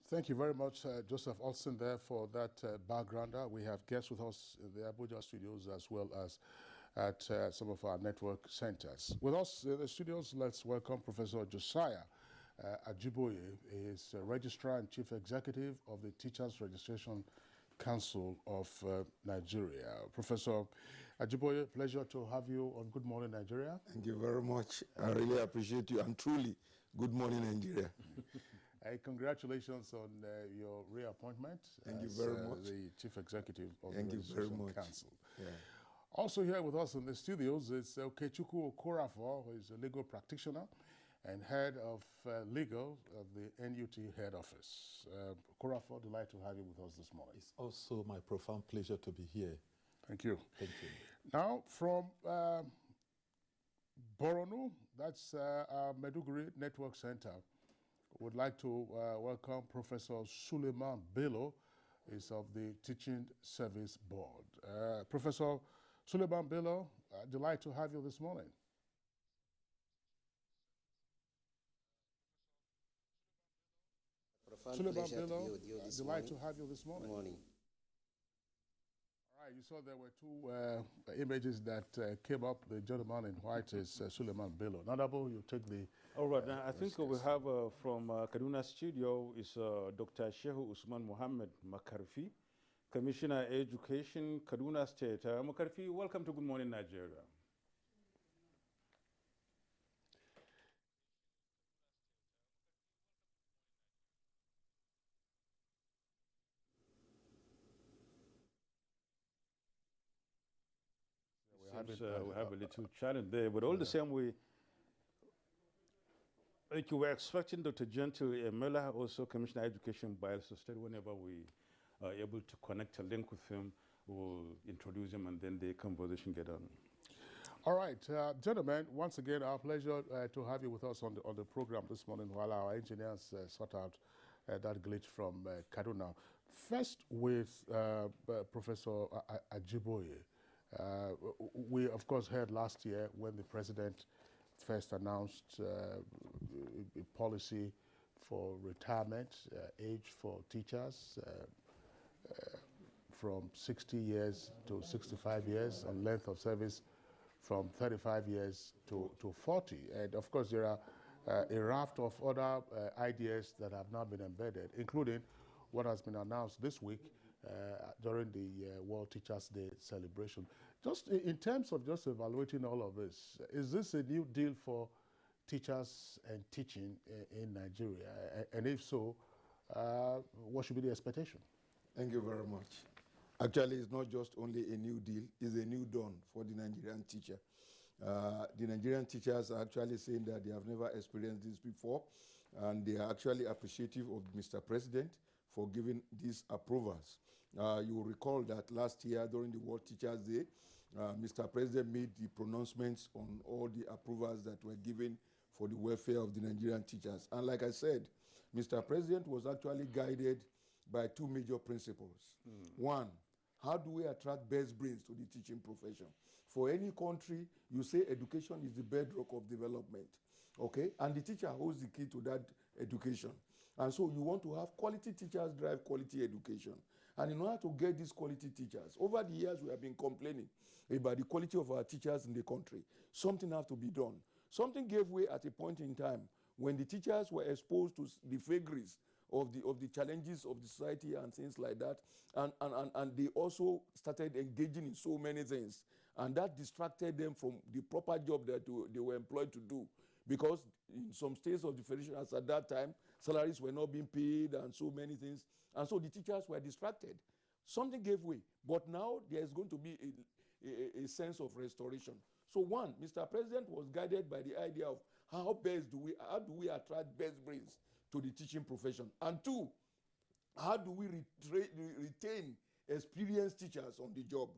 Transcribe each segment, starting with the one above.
Thank you very much, Joseph Olsen, there for that backgrounder. We have guests with us in the Abuja studios as well as at some of our network centers. With us in the studios, let's welcome Professor Josiah Ajiboye. He is Registrar and Chief Executive of the Teachers Registration Council of Nigeria. Professor Ajiboye, pleasure to have you on Good Morning Nigeria. Thank you very much. I really appreciate you, and truly, Good Morning Nigeria. Congratulations on your reappointment. Thank you very much. The Chief Executive of Thank the you very Registration much. Council. Yeah. Also here with us in the studios is Okechukwu Okorafor, who is a legal practitioner and head of legal of the NUT head office. Okorafor, delighted to have you with us this morning. It's also my profound pleasure to be here. Thank you. Thank you. Now, from Borno, that's our Meduguri Network Center, would like to welcome Professor Suleiman Bello, is of the Teaching Service Board. Professor Suleiman Bello, delighted to have you this morning. Suleiman Bello, delighted to have you this morning. Good morning. All right, you saw there were two images that came up. The gentleman in white is Suleiman Bello. Honorable, you take the... All right, now I think we have from Kaduna Studio is Dr. Shehu Usman Mohammed Makarfi, Commissioner Education, Kaduna State. Makarfi, welcome to Good Morning Nigeria. We have a little challenge there, but all the same, like you were expecting Dr. Gentle Emela, also Commissioner Education Bielsa State, whenever we are able to connect a link with him, we'll introduce him and then the conversation get on. All right, gentlemen, once again, our pleasure to have you with us on the program this morning while our engineers sort out that glitch from Kaduna. First with Professor Ajiboye. We, of course, heard last year when the president first announced a policy for retirement age for teachers from 60 years to 65 years and length of service from 35 years to 40. And of course, there are a raft of other ideas that have now been embedded, including what has been announced this week during the World Teachers' Day celebration. Just in terms of just evaluating all of this, is this a new deal for teachers and teaching in Nigeria? And if so, what should be the expectation? Thank you very much. Actually, it's not just only a new deal, it's a new dawn for the Nigerian teacher. The Nigerian teachers are actually saying that they have never experienced this before, and they are actually appreciative of Mr. President for giving these approvals. You will recall that last year during the World Teachers' Day, Mr. President made the pronouncements on all the approvals that were given for the welfare of the Nigerian teachers. And like I said, Mr. President was actually guided by two major principles. One, how do we attract best brains to the teaching profession? For any country, you say education is the bedrock of development, okay? And the teacher holds the key to that education. And so you want to have quality teachers drive quality education. And in order to get these quality teachers, over the years we have been complaining about the quality of our teachers in the country. Something has to be done. Something gave way at a point in time when the teachers were exposed to the vagaries of the challenges of the society and things like that. And they also started engaging in so many things. And that distracted them from the proper job that they were employed to do. Because in some states of the federation, as at that time, salaries were not being paid and so many things. And so the teachers were distracted. Something gave way. But now there is going to be a sense of restoration. So one, Mr. President was guided by the idea of how do we attract best brains to the teaching profession? And two, how do we retain experienced teachers on the job?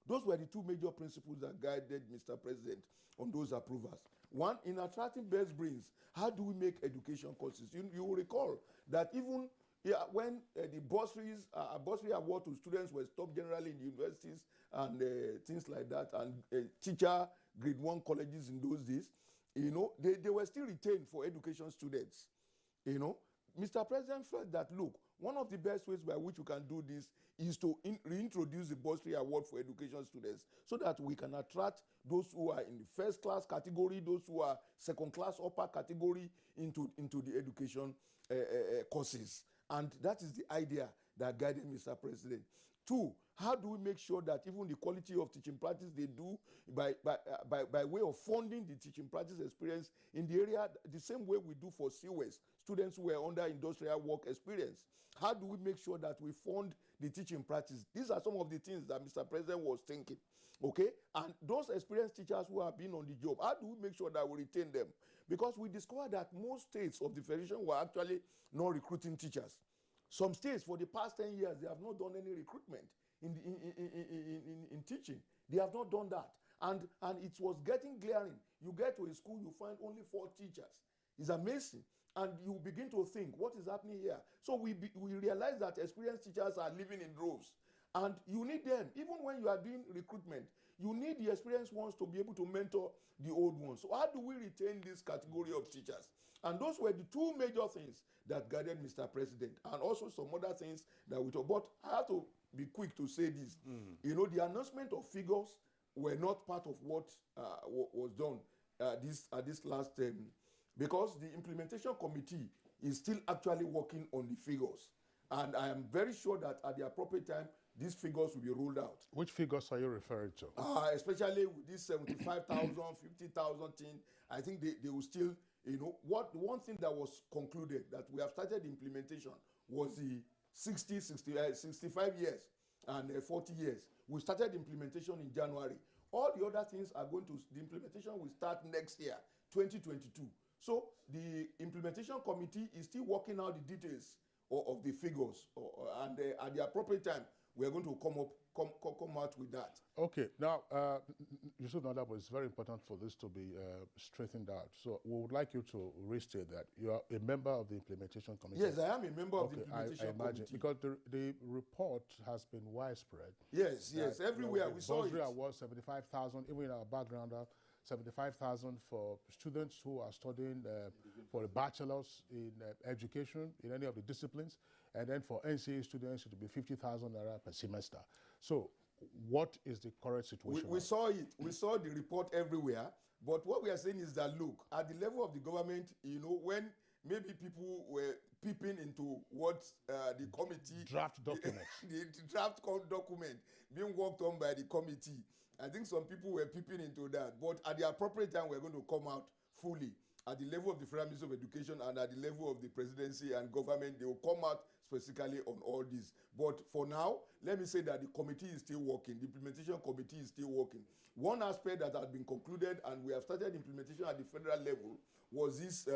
Those were the two major principles that guided Mr. President on those approvals. One, in attracting best brains, how do we make education consistent? You will recall that even when the bursary award to students were stopped generally in universities and things like that, and teacher grade 1 colleges in those days, they were still retained for education students. Mr. President felt that, look, one of the best ways by which we can do this is to reintroduce the bursary award for education students so that we can attract those who are in the first class category, those who are second class upper category into the education courses. And that is the idea that guided Mr. President. 2, how do we make sure that even the quality of teaching practice they do by way of funding the teaching practice experience in the area the same way we do for CWES, students who are under industrial work experience? How do we make sure that we fund the teaching practice? These are some of the things that Mr. President was thinking. Okay? And those experienced teachers who have been on the job, how do we make sure that we retain them? Because we discovered that most states of the Federation were actually not recruiting teachers. Some states, for the past 10 years, they have not done any recruitment in teaching. They have not done that. And it was getting glaring. You get to a school, you find only 4 teachers. It's amazing. And you begin to think, what is happening here? So we realize that experienced teachers are living in droves. And you need them. Even when you are doing recruitment, you need the experienced ones to be able to mentor the old ones. So how do we retain this category of teachers? And those were the 2 major things that guided Mr. President, and also some other things that we talk about. I have to be quick to say this. You know, the announcement of figures were not part of what was done at this last term, because the implementation committee is still actually working on the figures. And I am very sure that at the appropriate time, these figures will be rolled out. Which figures are you referring to? Especially with this 75,000, 50,000 thing, I think they will still, you know, one thing that was concluded that we have started implementation was the 65 years and 40 years. We started implementation in January. All the other things are the implementation will start next year, 2022. So the implementation committee is still working out the details of the figures, and at the appropriate time, we are going to come out with that. Okay, now, you should know that it's very important for this to be straightened out. So we would like you to restate that. You are a member of the implementation committee. Yes, I am a member of the implementation I imagine, committee. because the report has been widespread. Yes, everywhere we saw it. Bursary award 75,000, even in our background, 75,000 for students who are studying for a bachelor's in education in any of the disciplines, and then for NCA students it will be 50,000 naira per semester. So what is the current situation? We saw it. We saw the report everywhere. But what we are saying is that, look, at the level of the government, you know, when maybe people were peeping into what the committee... Draft documents. the draft document being worked on by the committee, I think some people were peeping into that. But at the appropriate time, we're going to come out fully. At the level of the Federal Ministry of Education and at the level of the presidency and government, they will come out specifically on all this. But for now, let me say that the committee is still working. The implementation committee is still working. One aspect that has been concluded, and we have started implementation at the federal level, was this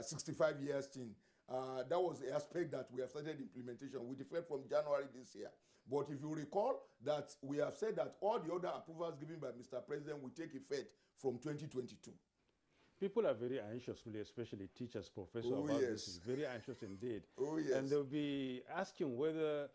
65 years thing. That was the aspect that we have started implementation with effect from January this year. But if you recall that we have said that all the other approvals given by Mr. President will take effect from 2022. People are very anxious, really, especially teachers, professors, about this. Very anxious indeed. Oh, yes. And they'll be asking whether,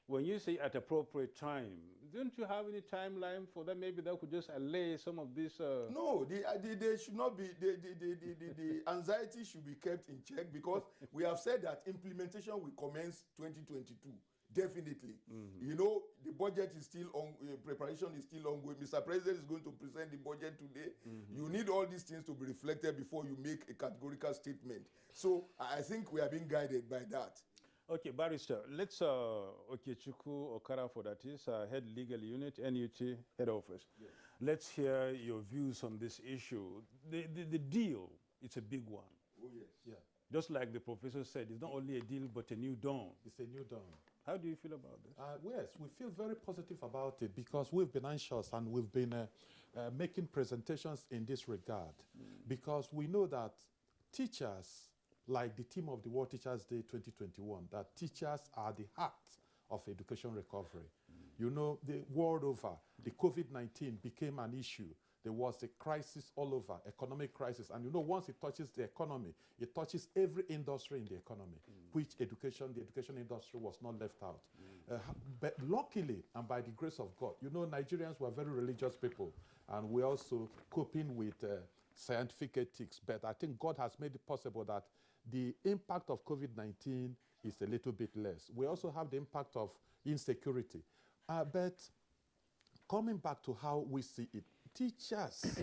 when you say at appropriate time, don't you have any timeline for that? Maybe that could just allay some of this. No, they should not be. The anxiety should be kept in check, because we have said that implementation will commence 2022. Definitely. You know, the budget is still on, preparation is still ongoing. Mr. President is going to present the budget today. You need all these things to be reflected before you make a categorical statement. So I think we are being guided by that. Okay, Barrister, let's, Okechukwu Okara, for that is, Head Legal Unit, NUT, Head Office. Yes. Let's hear your views on this issue. The deal, it's a big one. Oh, yes. Yeah. Just like the professor said, it's not only a deal, but a new dawn. It's a new dawn. How do you feel about this? Yes, we feel very positive about it, because we've been anxious and we've been making presentations in this regard, because we know that teachers, like the theme of the World Teachers Day 2021, that teachers are the heart of education recovery. You know, the world over, the COVID-19 became an issue. There was a crisis all over, economic crisis. And you know, once it touches the economy, it touches every industry in the economy, which the education industry was not left out. But luckily, and by the grace of God, you know, Nigerians were very religious people, and we're also coping with scientific ethics. But I think God has made it possible that the impact of COVID-19 is a little bit less. We also have the impact of insecurity. But coming back to how we see it, teachers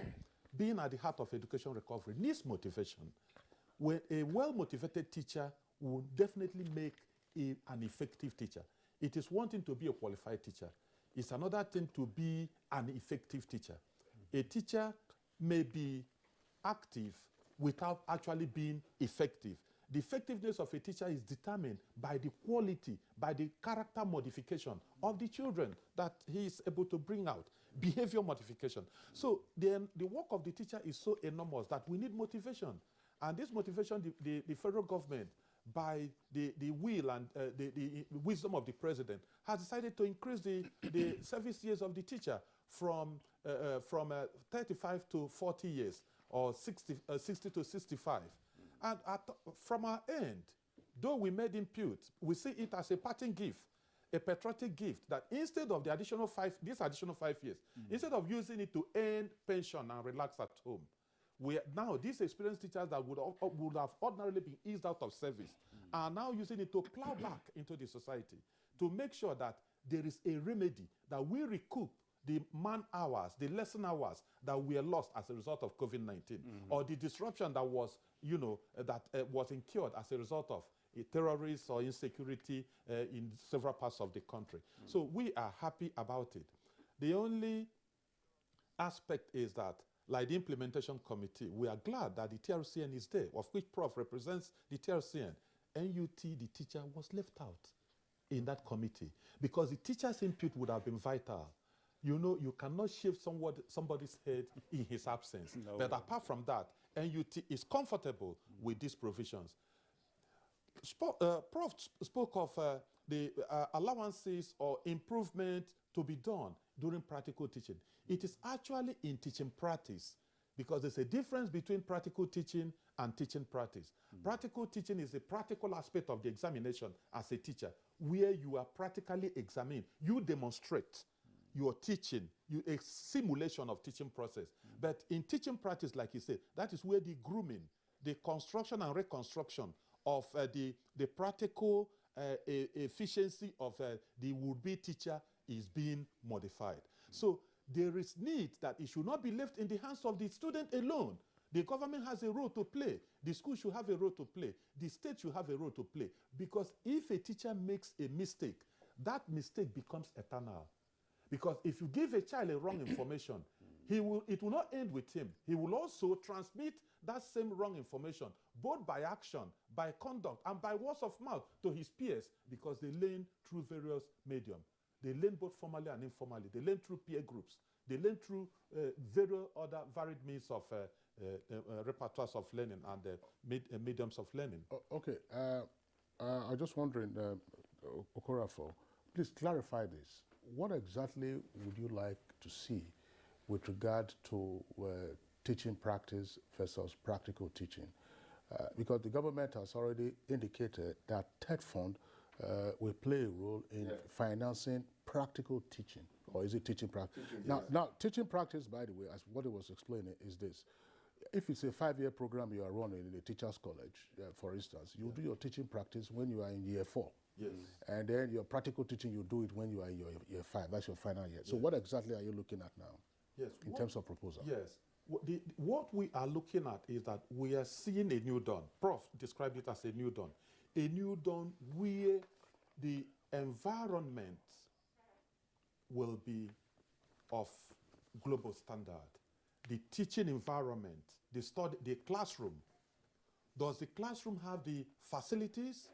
being at the heart of education recovery needs motivation. When a well-motivated teacher will definitely make an effective teacher. It is one thing to be a qualified teacher. It's another thing to be an effective teacher. A teacher may be active without actually being effective. The effectiveness of a teacher is determined by the quality, by the character modification of the children that he is able to bring out, behavior modification. So then the work of the teacher is so enormous that we need motivation. And this motivation, the federal government, by the will and the wisdom of the president, has decided to increase the service years of the teacher from 35 to 40 years, or 60 to 65. And from our end, though we made impute, we see it as a parting gift, a patriotic gift, that instead of these additional 5 years, instead of using it to earn pension and relax at home, now these experienced teachers that would have ordinarily been eased out of service are now using it to plow back into the society to make sure that there is a remedy, that we recoup the man hours, the lesson hours that were lost as a result of COVID-19, or the disruption that was, was incurred as a result of terrorists or insecurity in several parts of the country. So we are happy about it. The only aspect is that, like the implementation committee, we are glad that the TRCN is there, of which Prof represents the TRCN. NUT, the teacher, was left out in that committee because the teacher's input would have been vital. You cannot shave somebody's head in his absence. No. But apart from that, NUT is comfortable with these provisions. Prof spoke of the allowances or improvement to be done during practical teaching. It is actually in teaching practice, because there's a difference between practical teaching and teaching practice. Practical teaching is a practical aspect of the examination as a teacher, where you are practically examining. You demonstrate your teaching, a simulation of teaching process. But in teaching practice, like you said, that is where the grooming, the construction and reconstruction of the practical efficiency of the would-be teacher is being modified. So there is need that it should not be left in the hands of the student alone. The government has a role to play. The school should have a role to play. The state should have a role to play. Because if a teacher makes a mistake, that mistake becomes eternal. Because if you give a child a wrong information, it will not end with him. He will also transmit that same wrong information, both by action, by conduct, and by words of mouth to his peers, because they learn through various mediums. They learn both formally and informally. They learn through peer groups. They learn through various other varied means of repertoires of learning and mediums of learning. Okay. I'm just wondering, Okorafor, please clarify this. What exactly would you like to see with regard to teaching practice versus practical teaching? Because the government has already indicated that TED Fund will play a role in financing practical teaching, or is it teaching practice? Now, teaching practice, by the way, as what it was explaining, is this. If it's a 5-year program you are running in a teacher's college, for instance, you do your teaching practice when you are in year 4. Yes. And then your practical teaching, you do it when you are in your year 5. That's your final year. So what exactly are you looking at now? Yes. In terms of proposal? Yes. What we are looking at is that we are seeing a new dawn. Prof described it as a new dawn. A new dawn where the environment will be of global standard. The teaching environment, the classroom. Does the classroom have the facilities?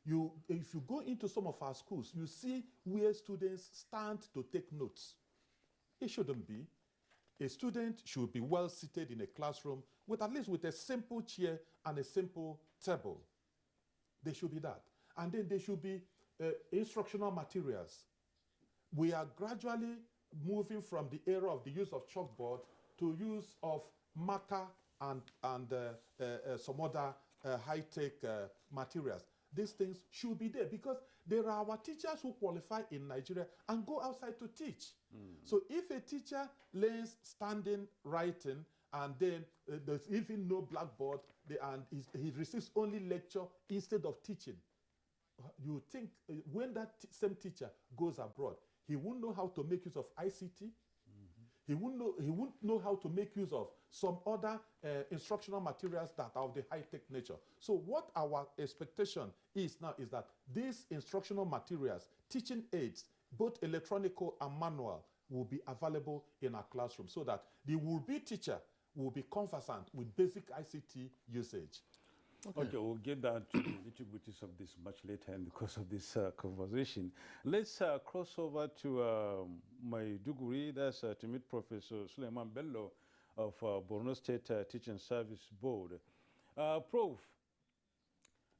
If you go into some of our schools, you see where students stand to take notes. It shouldn't be. A student should be well seated in a classroom with at least with a simple chair and a simple table. There should be that. And then there should be instructional materials. We are gradually moving from the era of the use of chalkboard to use of marker and some other high-tech materials. These things should be there because there are our teachers who qualify in Nigeria and go outside to teach. So if a teacher learns standing writing and then there's even no blackboard, and he receives only lecture instead of teaching. You think when that same teacher goes abroad, he won't know how to make use of ICT. He won't know how to make use of some other instructional materials that are of the high-tech nature. So what our expectation is now is that these instructional materials, teaching aids, both electronic and manual, will be available in our classroom so that the will-be teacher will be conversant with basic ICT usage. Okay, we'll get down to the nitty-gritties of this much later in the course of this conversation. Let's cross over to Maiduguri. That's to meet Professor Suleiman Bello of Borno State Teaching Service Board. Prof,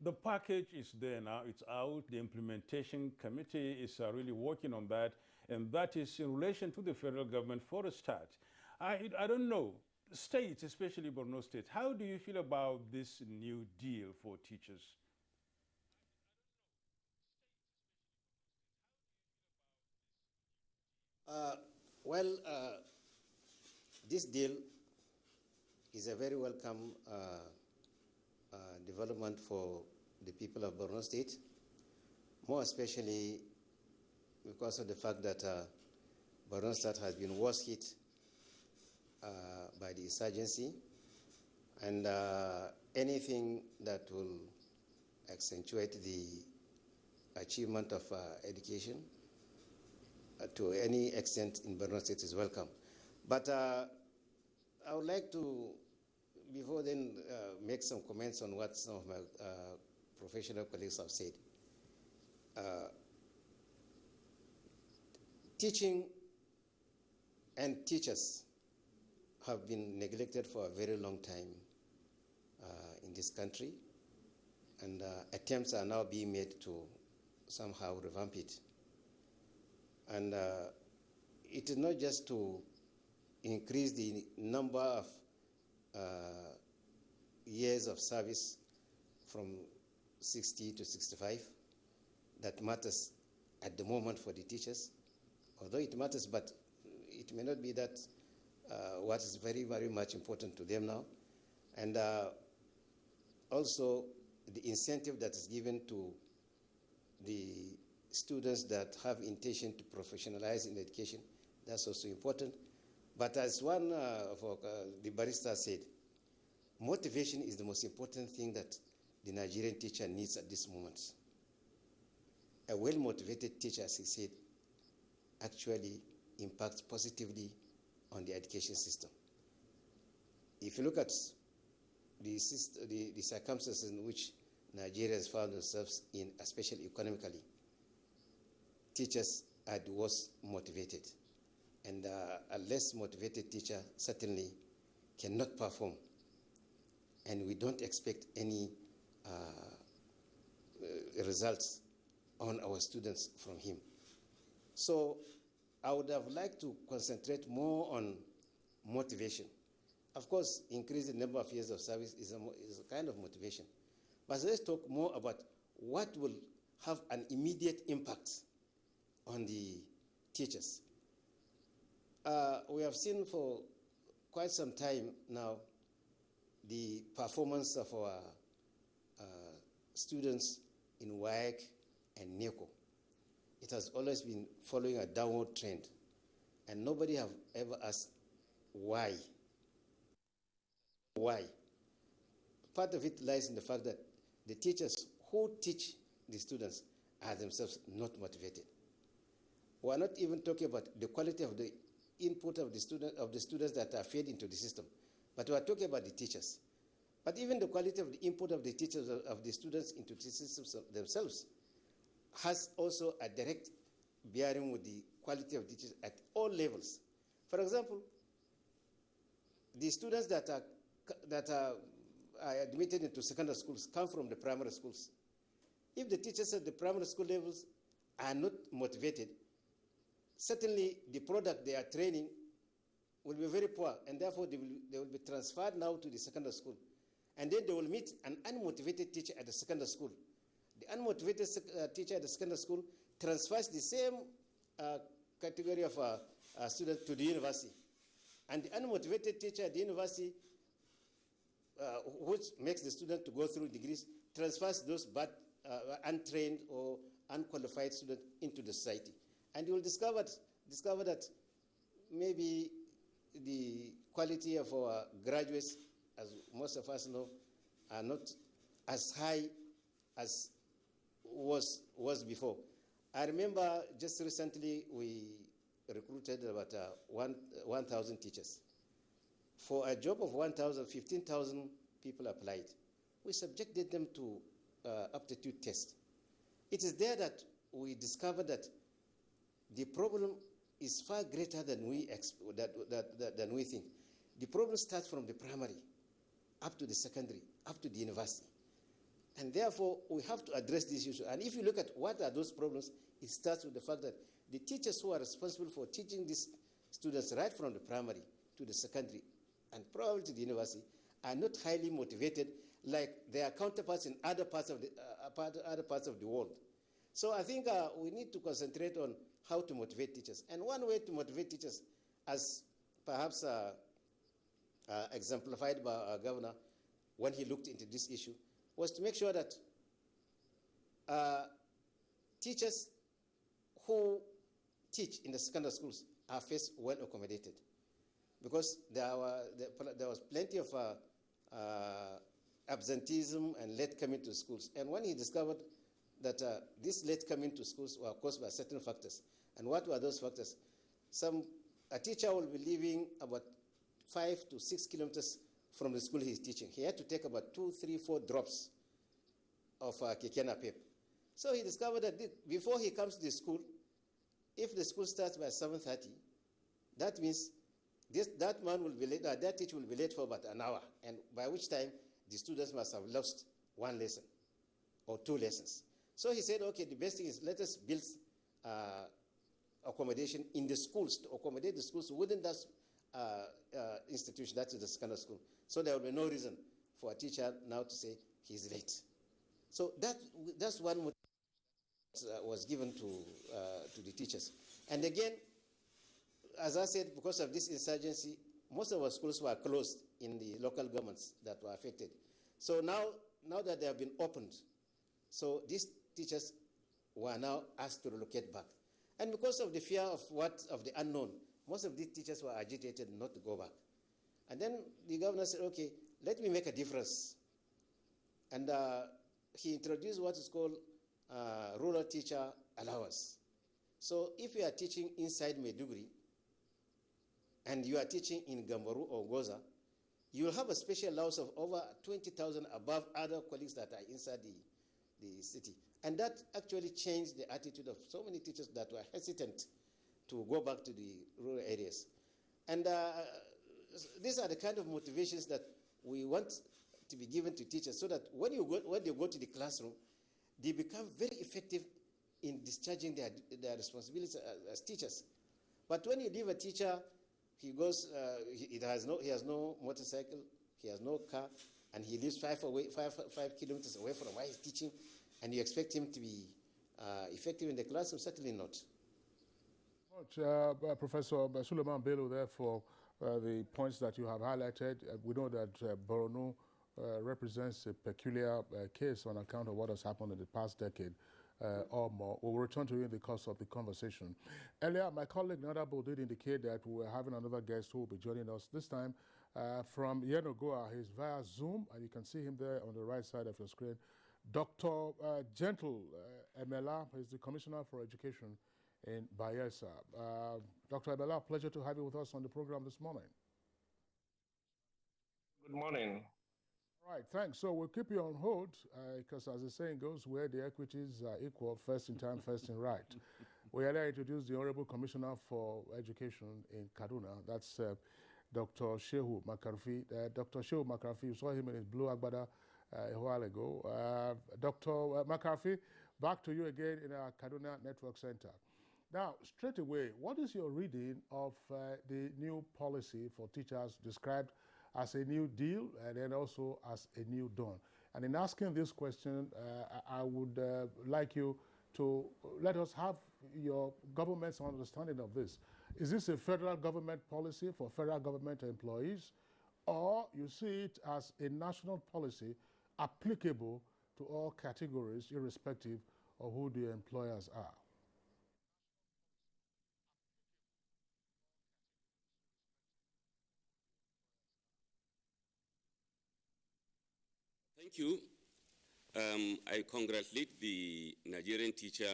the package is there now, it's out. The implementation committee is really working on that, and that is in relation to the federal government for a start. I don't know. States, especially Borno State, how do you feel about this new deal for teachers? This deal is a very welcome development for the people of Borno State, more especially because of the fact that Borno State has been worst hit by the insurgency, and anything that will accentuate the achievement of education to any extent in Borno State is welcome. But I would like to, before then, make some comments on what some of my professional colleagues have said. Teaching and teachers have been neglected for a very long time in this country, and attempts are now being made to somehow revamp it. And it is not just to increase the number of years of service from 60 to 65 that matters at the moment for the teachers, although it matters, but it may not be that what is very, very much important to them now. And also the incentive that is given to the students that have intention to professionalize in education, that's also important. But as one of the barrister said, motivation is the most important thing that the Nigerian teacher needs at this moment. A well-motivated teacher, as he said, actually impacts positively on the education system. If you look at the circumstances in which Nigerians found themselves in, especially economically, teachers are the worst motivated. And a less motivated teacher certainly cannot perform. And we don't expect any results on our students from him. So I would have liked to concentrate more on motivation. Of course, increasing the number of years of service is a kind of motivation. But let's talk more about what will have an immediate impact on the teachers. We have seen for quite some time now the performance of our students in WAEC and NECO. It has always been following a downward trend, and nobody have ever asked why. Why? Part of it lies in the fact that the teachers who teach the students are themselves not motivated. We are not even talking about the quality of the input of the students that are fed into the system, but we are talking about the teachers. But even the quality of the input of the teachers, of the students into the systems themselves, has also a direct bearing with the quality of teachers at all levels. For example, the students that are admitted into secondary schools come from the primary schools. If the teachers at the primary school levels are not motivated, certainly the product they are training will be very poor, and therefore they will be transferred now to the secondary school. And then they will meet an unmotivated teacher at the secondary school. The unmotivated teacher at the secondary school transfers the same category of students to the university. And the unmotivated teacher at the university, which makes the student to go through degrees, transfers those bad, untrained or unqualified students into the society. And you will discover that maybe the quality of our graduates, as most of us know, are not as high as was before. I remember just recently we recruited about 1,000 teachers. For a job of 1,000, 15,000 people applied. We subjected them to aptitude test. It is there that we discovered that the problem is far greater than we think. The problem starts from the primary, up to the secondary, up to the university. And therefore, we have to address this issue. And if you look at what are those problems, it starts with the fact that the teachers who are responsible for teaching these students right from the primary to the secondary and probably to the university are not highly motivated like their counterparts in other parts of the world. So I think we need to concentrate on how to motivate teachers. And one way to motivate teachers, as perhaps exemplified by our governor when he looked into this issue, was to make sure that teachers who teach in the secondary schools are first well accommodated. Because there was plenty of absenteeism and late coming to schools. And when he discovered that this late coming to schools were caused by certain factors, and what were those factors? A teacher will be leaving about 5 to 6 kilometers from the school he's teaching. He had to take about 2, 3, 4 drops of kekena pep. So he discovered that before he comes to the school, if the school starts by 7:30, that means that man will be late, that teacher will be late for about an hour, and by which time the students must have lost 1 lesson or 2 lessons. So he said, okay, the best thing is let us build accommodation in the schools to accommodate the schools within that institution, that is the secondary school. So there will be no reason for a teacher now to say he's late. So that's one motivation was given to the teachers. And again, as I said, because of this insurgency, most of our schools were closed in the local governments that were affected. So now that they have been opened, so these teachers were now asked to relocate back. And because of the fear of the unknown, most of these teachers were agitated not to go back. And then the governor said, okay, let me make a difference. And he introduced what is called rural teacher allowance. So if you are teaching inside Maiduguri, and you are teaching in Gambaru or Goza, you will have a special allowance of over 20,000 above other colleagues that are inside the city. And that actually changed the attitude of so many teachers that were hesitant to go back to the rural areas. And these are the kind of motivations that we want to be given to teachers so that when they go to the classroom, they become very effective in discharging their responsibilities as teachers. But when you leave a teacher, he goes, he has no motorcycle, he has no car, and he lives 5 kilometers away from where he's teaching, and you expect him to be effective in the classroom? Certainly not. Professor Suleiman Bello there for the points that you have highlighted. We know that Borno represents a peculiar case on account of what has happened in the past decade or more. We will return to you in the course of the conversation. Earlier, my colleague Nadabo did indicate that we were having another guest who will be joining us this time from Yenagoa. He's via Zoom, and you can see him there on the right side of your screen. Dr. Gentle Emela is the Commissioner for Education in Bayelsa. Dr. Emela, pleasure to have you with us on the program this morning. Good morning. All right, thanks. So we'll keep you on hold because, as the saying goes, where the equities are equal, first in time, first in right. We earlier introduced the Honorable Commissioner for Education in Kaduna. That's Dr. Shehu Makarfi. Dr. Shehu Makarfi, you saw him in his blue agbada a while ago. Dr. Makarfi, back to you again in our Kaduna Network Center. Now, straight away, what is your reading of the new policy for teachers described as a new deal and then also as a new dawn? And in asking this question, I would like you to let us have your government's understanding of this. Is this a federal government policy for federal government employees, or you see it as a national policy applicable to all categories irrespective of who the employers are? Thank you. I congratulate the Nigerian teacher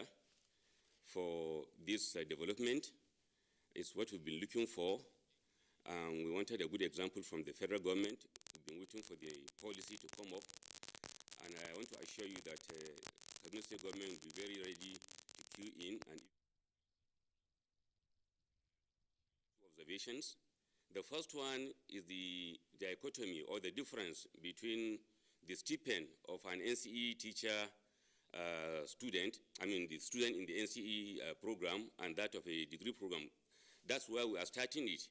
for this development. It's what we've been looking for. We wanted a good example from the federal government. We've been waiting for the policy to come up. And I want to assure you that the state government will be very ready to queue in. And observations. The first one is the dichotomy or the difference between the stipend of an NCE teacher student, the student in the NCE program, and that of a degree program. That's where we are starting it.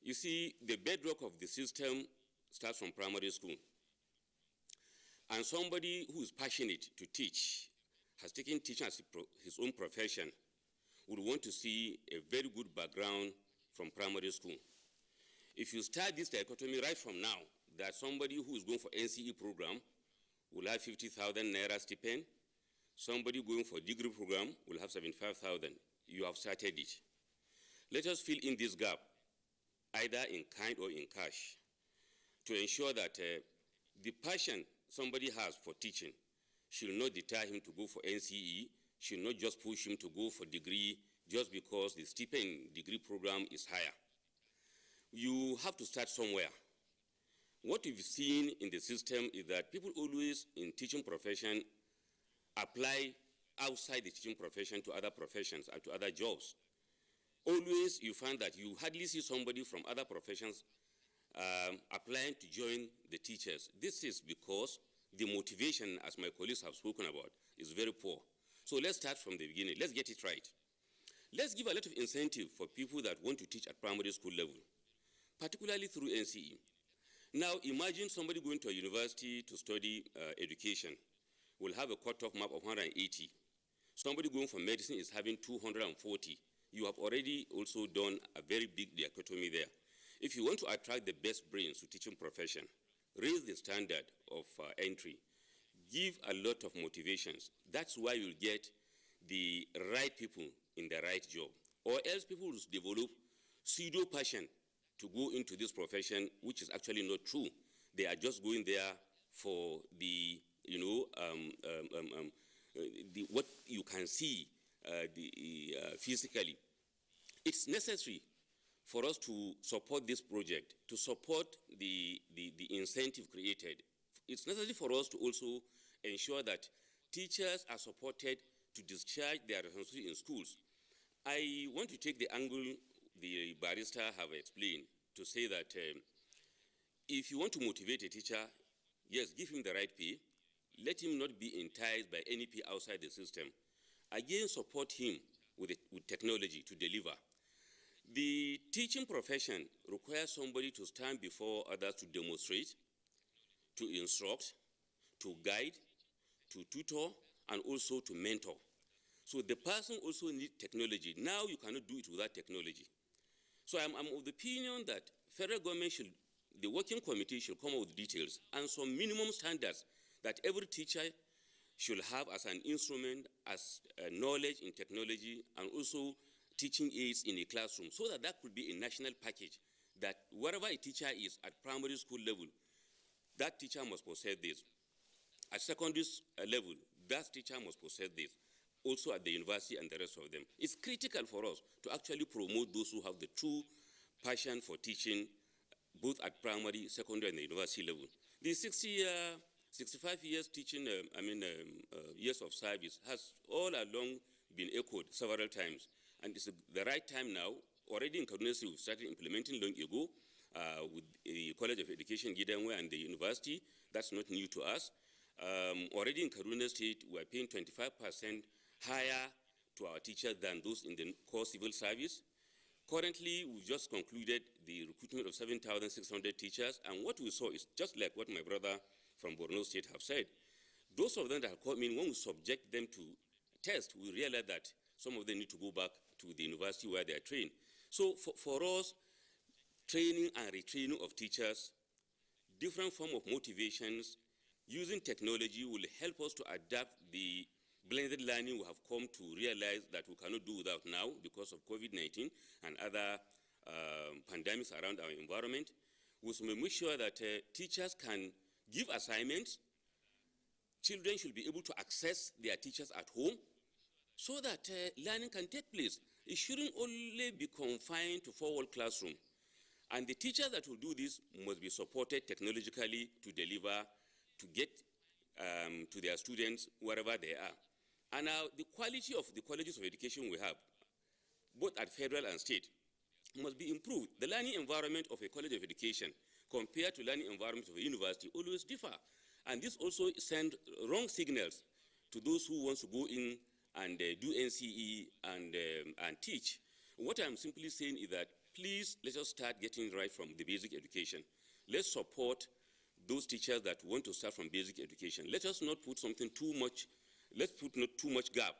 You see, the bedrock of the system starts from primary school. And somebody who is passionate to teach, has taken teaching as his own profession, would want to see a very good background from primary school. If you start this dichotomy right from now, that somebody who is going for NCE program will have 50,000 naira stipend, somebody going for degree program will have 75,000. You have started it. Let us fill in this gap, either in kind or in cash, to ensure that the passion somebody has for teaching should not deter him to go for NCE, should not just push him to go for degree just because the stipend degree program is higher. You have to start somewhere. What we've seen in the system is that people always in teaching profession apply outside the teaching profession to other professions and to other jobs. Always you find that you hardly see somebody from other professions applying to join the teachers. This is because the motivation, as my colleagues have spoken about, is very poor. So let's start from the beginning. Let's get it right. Let's give a lot of incentive for people that want to teach at primary school level, particularly through NCE. Now imagine somebody going to a university to study education will have a cutoff mark of 180. Somebody going for medicine is having 240. You have already also done a very big dichotomy there. If you want to attract the best brains to teaching profession, raise the standard of entry, give a lot of motivations. That's why you'll get the right people in the right job. Or else people will develop pseudo passion to go into this profession, which is actually not true. They are just going there for the, what you can see physically. It's necessary for us to support this project, to support the incentive created. It's necessary for us to also ensure that teachers are supported to discharge their responsibility in schools. I want to take the angle the barrister have explained to say that if you want to motivate a teacher, yes, give him the right pay. Let him not be enticed by any pay outside the system. Again, support him with technology to deliver. The teaching profession requires somebody to stand before others to demonstrate, to instruct, to guide, to tutor, and also to mentor. So the person also needs technology. Now you cannot do it without technology. So I'm of the opinion that federal government the working committee should come up with details and some minimum standards that every teacher should have as an instrument, as knowledge in technology, and also teaching aids in a classroom, so that could be a national package, that wherever a teacher is at primary school level, that teacher must possess this. At secondary level, that teacher must possess this. Also at the university and the rest of them. It's critical for us to actually promote those who have the true passion for teaching, both at primary, secondary, and the university level. The 65 years teaching, years of service has all along been echoed several times. And it's the right time now. Already in Kaduna State, we started implementing long ago with the College of Education, Gidanwe, and the university. That's not new to us. Already in Kaduna State, we are paying 25% higher to our teachers than those in the core civil service. Currently, we just concluded the recruitment of 7,600 teachers, and what we saw is just like what my brother from Borno State have said. Those of them that have come in, when we subject them to test, we realize that some of them need to go back to the university where they are trained. So for us, training and retraining of teachers, different form of motivations, using technology will help us to adapt the blended learning we have come to realize that we cannot do without now because of COVID-19 and other pandemics around our environment. We should make sure that teachers can give assignments. Children should be able to access their teachers at home so that learning can take place. It shouldn't only be confined to four-wall classroom. And the teachers that will do this must be supported technologically to deliver, to get to their students wherever they are. And now the quality of the colleges of education we have, both at federal and state, must be improved. The learning environment of a college of education compared to learning environment of a university always differ. And this also sends wrong signals to those who want to go in and do NCE and teach. What I'm simply saying is that please let us start getting right from the basic education. Let's support those teachers that want to start from basic education. Let us not put something too much, let's put not too much gap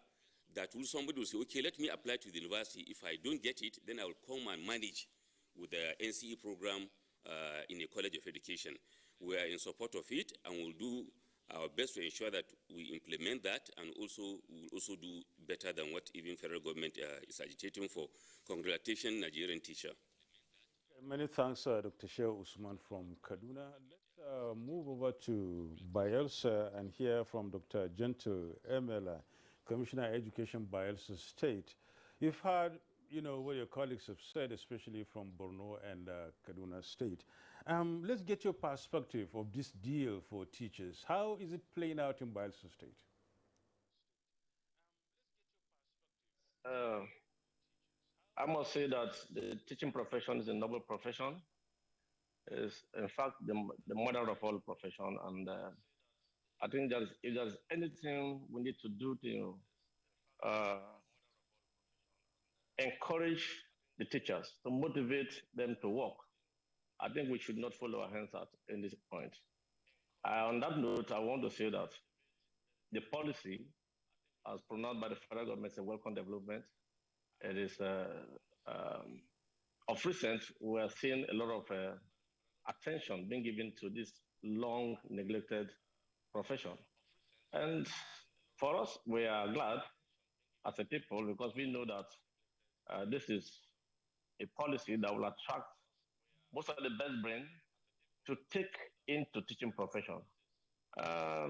that somebody will say, okay, let me apply to the university. If I don't get it, then I will come and manage with the NCE program in a college of education. We are in support of it, and we'll do our best to ensure that we implement that, and also we'll also do better than what even federal government is agitating for. Congratulations, Nigerian teacher. Many thanks, Dr. Shehu Usman from Kaduna. Let's move over to Bayelsa and hear from Dr. Gentle Emela, Commissioner of Education, Bayelsa State. You've heard, what your colleagues have said, especially from Borno and Kaduna State. Let's get your perspective of this deal for teachers. How is it playing out in Bayelsa State? I must say that the teaching profession is a noble profession. It's, in fact, the mother of all profession. And I think that if there's anything we need to do to encourage the teachers, to motivate them to work, I think we should not follow our hands out in this point. On that note, I want to say that the policy, as pronounced by the federal government, is a welcome development. It is, of recent, we are seeing a lot of attention being given to this long neglected profession. And for us, we are glad as a people because we know that this is a policy that will attract most of the best brain to take into teaching profession. As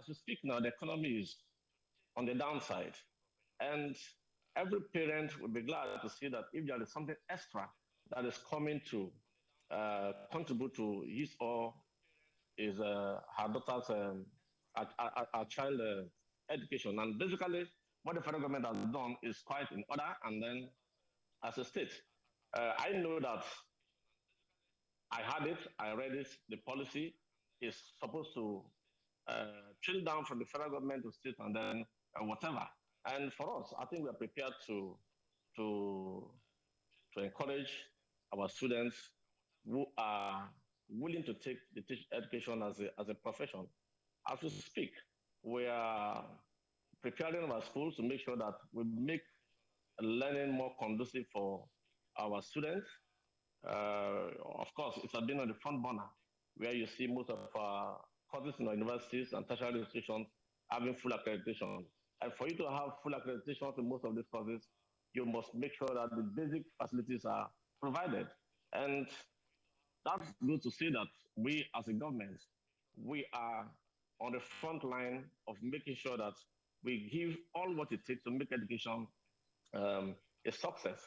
we speak now, the economy is on the downside. And every parent would be glad to see that if there is something extra that is coming to contribute to his or his her daughter's our child education. And basically, what the federal government has done is quite in order. And then, as a state, I know that I had it, I read it. The policy is supposed to trickle down from the federal government to state and then whatever. And for us, I think we are prepared to encourage our students who are willing to take the education as a profession. As we speak, we are preparing our schools to make sure that we make learning more conducive for our students. Of course, it has been on the front burner where you see most of our courses in our universities and tertiary institutions having full accreditation. And for you to have full accreditation to most of these courses, you must make sure that the basic facilities are provided. And that's good to see that we as a government, we are on the front line of making sure that we give all what it takes to make education a success.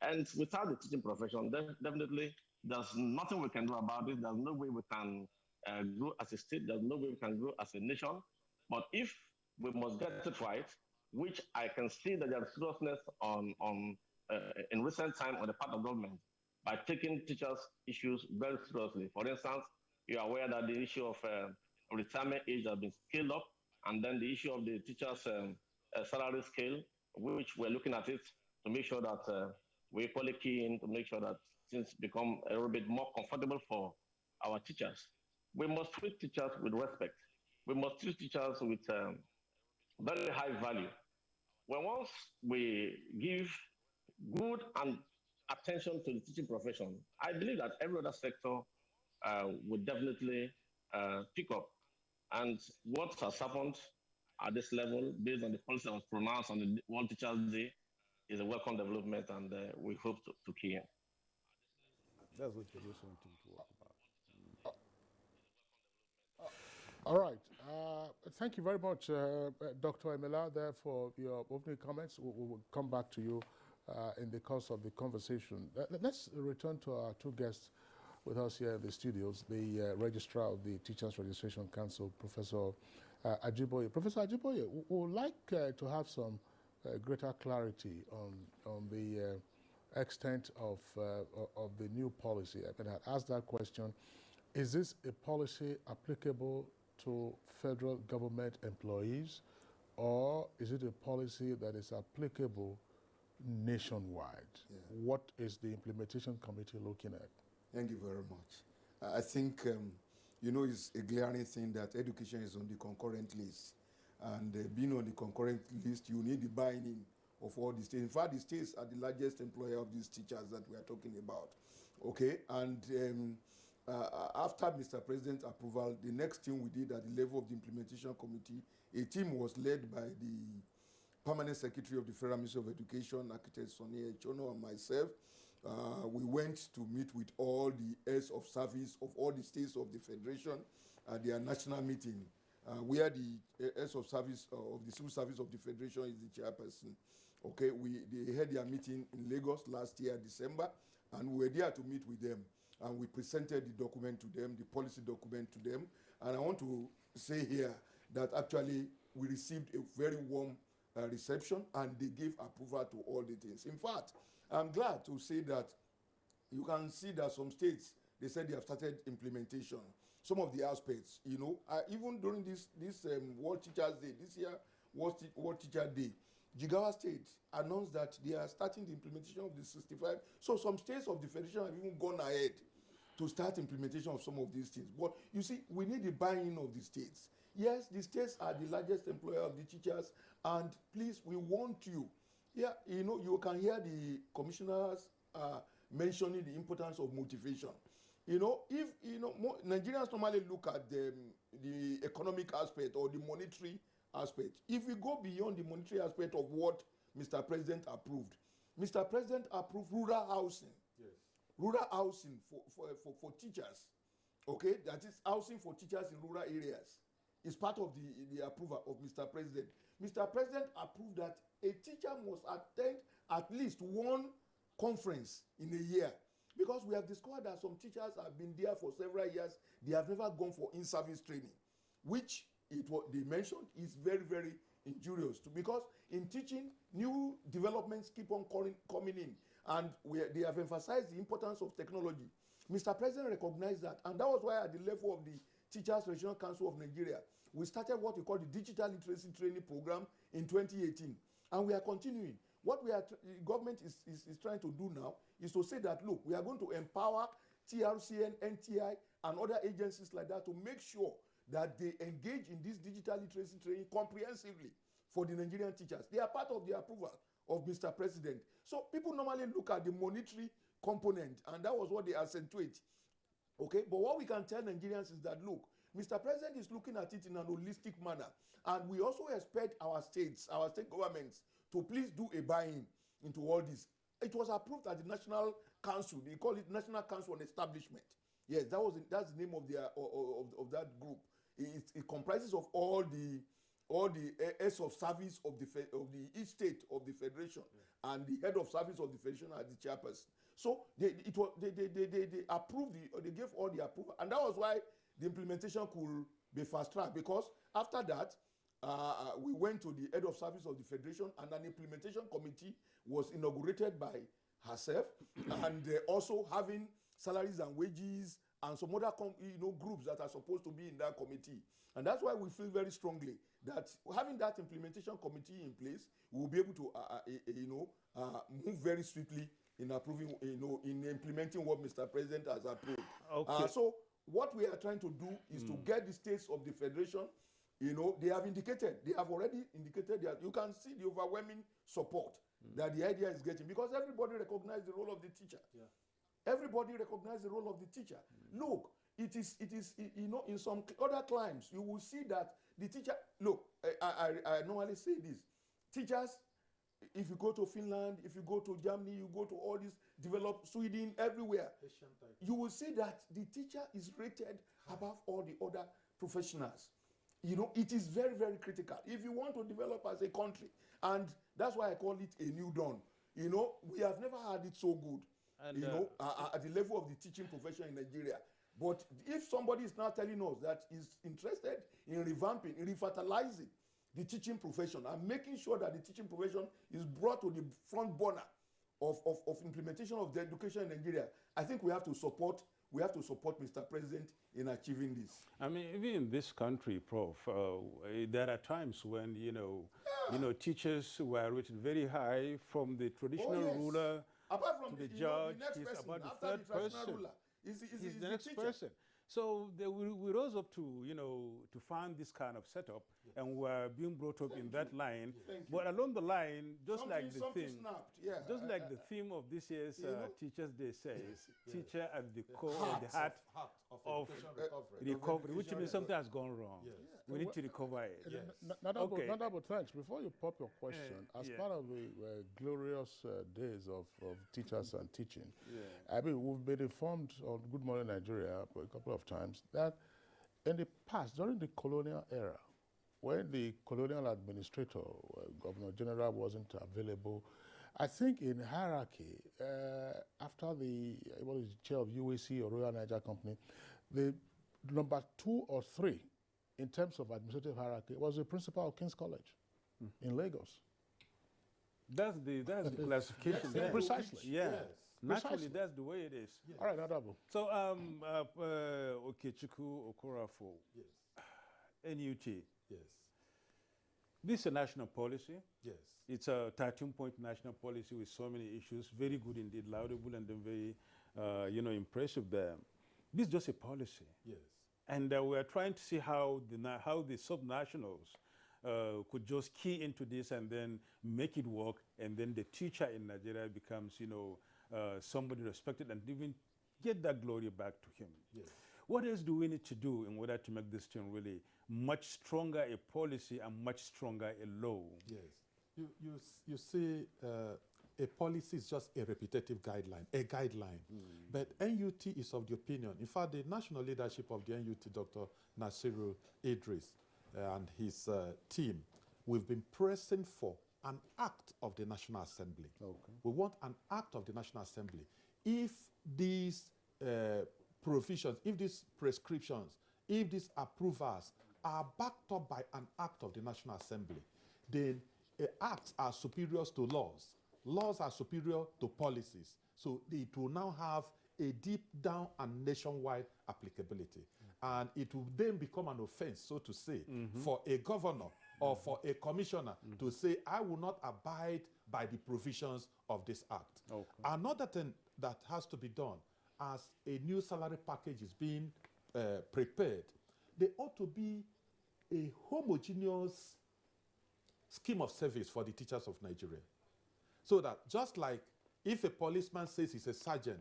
And without the teaching profession, definitely there's nothing we can do about it. There's no way we can grow as a state. There's no way we can grow as a nation. But if we must get it right, which I can see that there's seriousness in recent time on the part of government by taking teachers' issues very seriously. For instance, you are aware that the issue of retirement age has been scaled up, and then the issue of the teachers' salary scale, which we're looking at it to make sure that we're equally keen to make sure that things become a little bit more comfortable for our teachers. We must treat teachers with respect. We must treat teachers with very high value. When once we give good and attention to the teaching profession, I believe that every other sector would definitely pick up. And what has happened at this level, based on the policy that was pronounced on the World Teachers' Day, is a welcome development, and we hope to key in. That's what you're listening to work about. All right. Thank you very much, Dr. Emela, there for your opening comments. We will come back to you in the course of the conversation. Let's return to our two guests with us here in the studios, the Registrar of the Teachers Registration Council, Professor Ajiboye. Professor Ajiboye, we would like to have some greater clarity on the extent of the new policy. I mean, I asked that question. Is this a policy applicable to federal government employees, or is it a policy that is applicable nationwide? Yeah. What is the implementation committee looking at? Thank you very much. I think, you know, it's a glaring thing that education is on the concurrent list. And being on the concurrent list, you need the buy-in of all the states. In fact, the states are the largest employer of these teachers that we are talking about. Okay, and after Mr. President's approval, the next thing we did at the level of the implementation committee, a team was led by the Permanent Secretary of the Federal Ministry of Education, Architect Sonny Echono, and myself. We went to meet with all the heads of service of all the states of the Federation at their national meeting, where the heads of service of the civil service of the Federation is the chairperson. Okay, they had their meeting in Lagos last year, December, and we were there to meet with them. And we presented the document to them, the policy document to them. And I want to say here that actually we received a very warm reception, and they gave approval to all the things. In fact, I'm glad to say that you can see that some states, they said they have started implementation. Some of the aspects, you know, even during this World Teachers' Day, this year World Teacher Day, Jigawa State announced that they are starting the implementation of the 65. So some states of the Federation have even gone ahead to start implementation of some of these things. But you see, we need the buy-in of the states. Yes, the states are the largest employer of the teachers, and please, we want you. Yeah, you know, you can hear the commissioners mentioning the importance of motivation. You know, if, you know, Nigerians normally look at the economic aspect or the monetary aspect. If we go beyond the monetary aspect of what Mr. President approved, Mr. President approved rural housing. Yes. Rural housing for teachers. Okay, that is housing for teachers in rural areas. Is part of the approval of Mr. President. Mr. President approved that a teacher must attend at least one conference in a year, because we have discovered that some teachers have been there for several years. They have never gone for in-service training, which they mentioned is very, very injurious to, because in teaching, new developments keep on coming in, and they have emphasized the importance of technology. Mr. President recognized that, and that was why at the level of the Teachers Regional Council of Nigeria, we started what we call the Digital Literacy Training Program in 2018, and we are continuing. What the government is trying to do now is to say that, look, we are going to empower TRCN, NTA, and other agencies like that to make sure that they engage in this digital literacy training comprehensively for the Nigerian teachers. They are part of the approval of Mr. President. So people normally look at the monetary component, and that was what they accentuate. Okay, but what we can tell Nigerians is that, look, Mr. President is looking at it in an holistic manner, and we also expect our state governments to please do a buy-in into all this. It was approved at the National Council. They call it National Council on Establishment. Yes, that's the name of of that group. It comprises of all the heads of service of each state of the federation, and the head of service of the federation are the chairperson. So they approved they gave all the approval, and that was why the implementation could be fast-tracked, because after that, we went to the head of service of the federation, and an implementation committee was inaugurated by herself, and also having salaries and wages and some other groups that are supposed to be in that committee. And that's why we feel very strongly that having that implementation committee in place, we will be able to move very swiftly in approving, in implementing what Mr. President has approved. Okay. So what we are trying to do is to get the states of the federation, they have already indicated that you can see the overwhelming support that the idea is getting, because everybody recognizes the role of the teacher. Everybody recognizes the role of the teacher. Look, it is, you know, in some other climes, you will see that the teacher, look, I normally say this, teachers, if you go to Finland, if you go to Germany, you go to all these developed, Sweden, everywhere, you will see that the teacher is rated above all the other professionals. You know, it is very, very critical. If you want to develop as a country, and that's why I call it a new dawn. You know, we have never had it so good, And, you know, at the level of the teaching profession in Nigeria. But if somebody is now telling us that he's interested in revamping, in refertilizing the teaching profession and making sure that the teaching profession is brought to the front burner of implementation of the education in Nigeria, I think we have to support Mr. President in achieving this. I mean, even in this country, Prof, there are times when, you know, teachers were rated very high, from the traditional ruler apart from to the you know, judge. the next He's person, about the after third the traditional person. ruler, He's the next teacher. person. So we rose up to, you know, to find this kind of setup, and we're being brought up in that line. But along the line, just like the theme, snapped. just like the theme of this year's you know? Teachers' Day says, teacher at the core, or the heart of education recovery, which means something has gone wrong. We need to recover it. Okay. Notable, thanks. Before you pop your question, as part of the glorious days of teachers and teaching, I mean, we've been informed on Good Morning Nigeria a couple of times that in the past, during the colonial era, when the colonial administrator, Governor General, wasn't available, I think in hierarchy, after the chair of UAC or Royal Niger Company, the number 2 or 3 in terms of administrative hierarchy was the principal of King's College in Lagos. That's the classification there. Precisely. Yeah. Naturally, Precisely. that's the way it is. All right, Honorable. So, Okechukwu Okorafo, NUT. Yes. This is a national policy. Yes. It's a 13-point national policy with so many issues. Very good indeed, laudable, and then very, you know, impressive there. This is just a policy. Yes. And we are trying to see how the subnationals could just key into this and then make it work, and then the teacher in Nigeria becomes, you know, somebody respected, and even get that glory back to him. Yes. What else do we need to do in order to make this thing really much stronger a policy and much stronger a law? Yes. You see, a policy is just a repetitive guideline, a guideline. But NUT is of the opinion, in fact, the national leadership of the NUT, Dr. Nasiru Idris, and his team, we've been pressing for an act of the National Assembly. Okay. We want an act of the National Assembly. If these provisions, if these prescriptions, if these approvals are backed up by an act of the National Assembly, then acts are superior to laws. Laws are superior to policies. So it will now have a deep down and nationwide applicability. And it will then become an offense, so to say, for a governor or for a commissioner to say, I will not abide by the provisions of this act. Okay. Another thing that has to be done, as a new salary package is being prepared, there ought to be a homogeneous scheme of service for the teachers of Nigeria. So that just like if a policeman says he's a sergeant,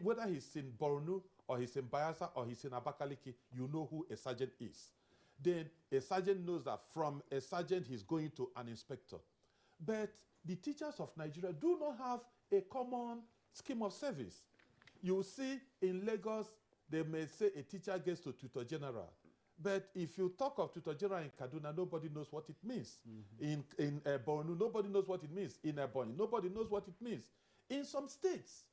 whether he's in Borno or he's in Bayelsa or he's in Abakaliki, you know who a sergeant is. Then a sergeant knows that from a sergeant he's going to an inspector. But the teachers of Nigeria do not have a common scheme of service. You see in Lagos, they may say a teacher gets to tutor general. But if you talk of tutor general in Kaduna, nobody knows what it means. In Borno, nobody knows what it means. In Ebonyi, nobody knows what it means. In some states,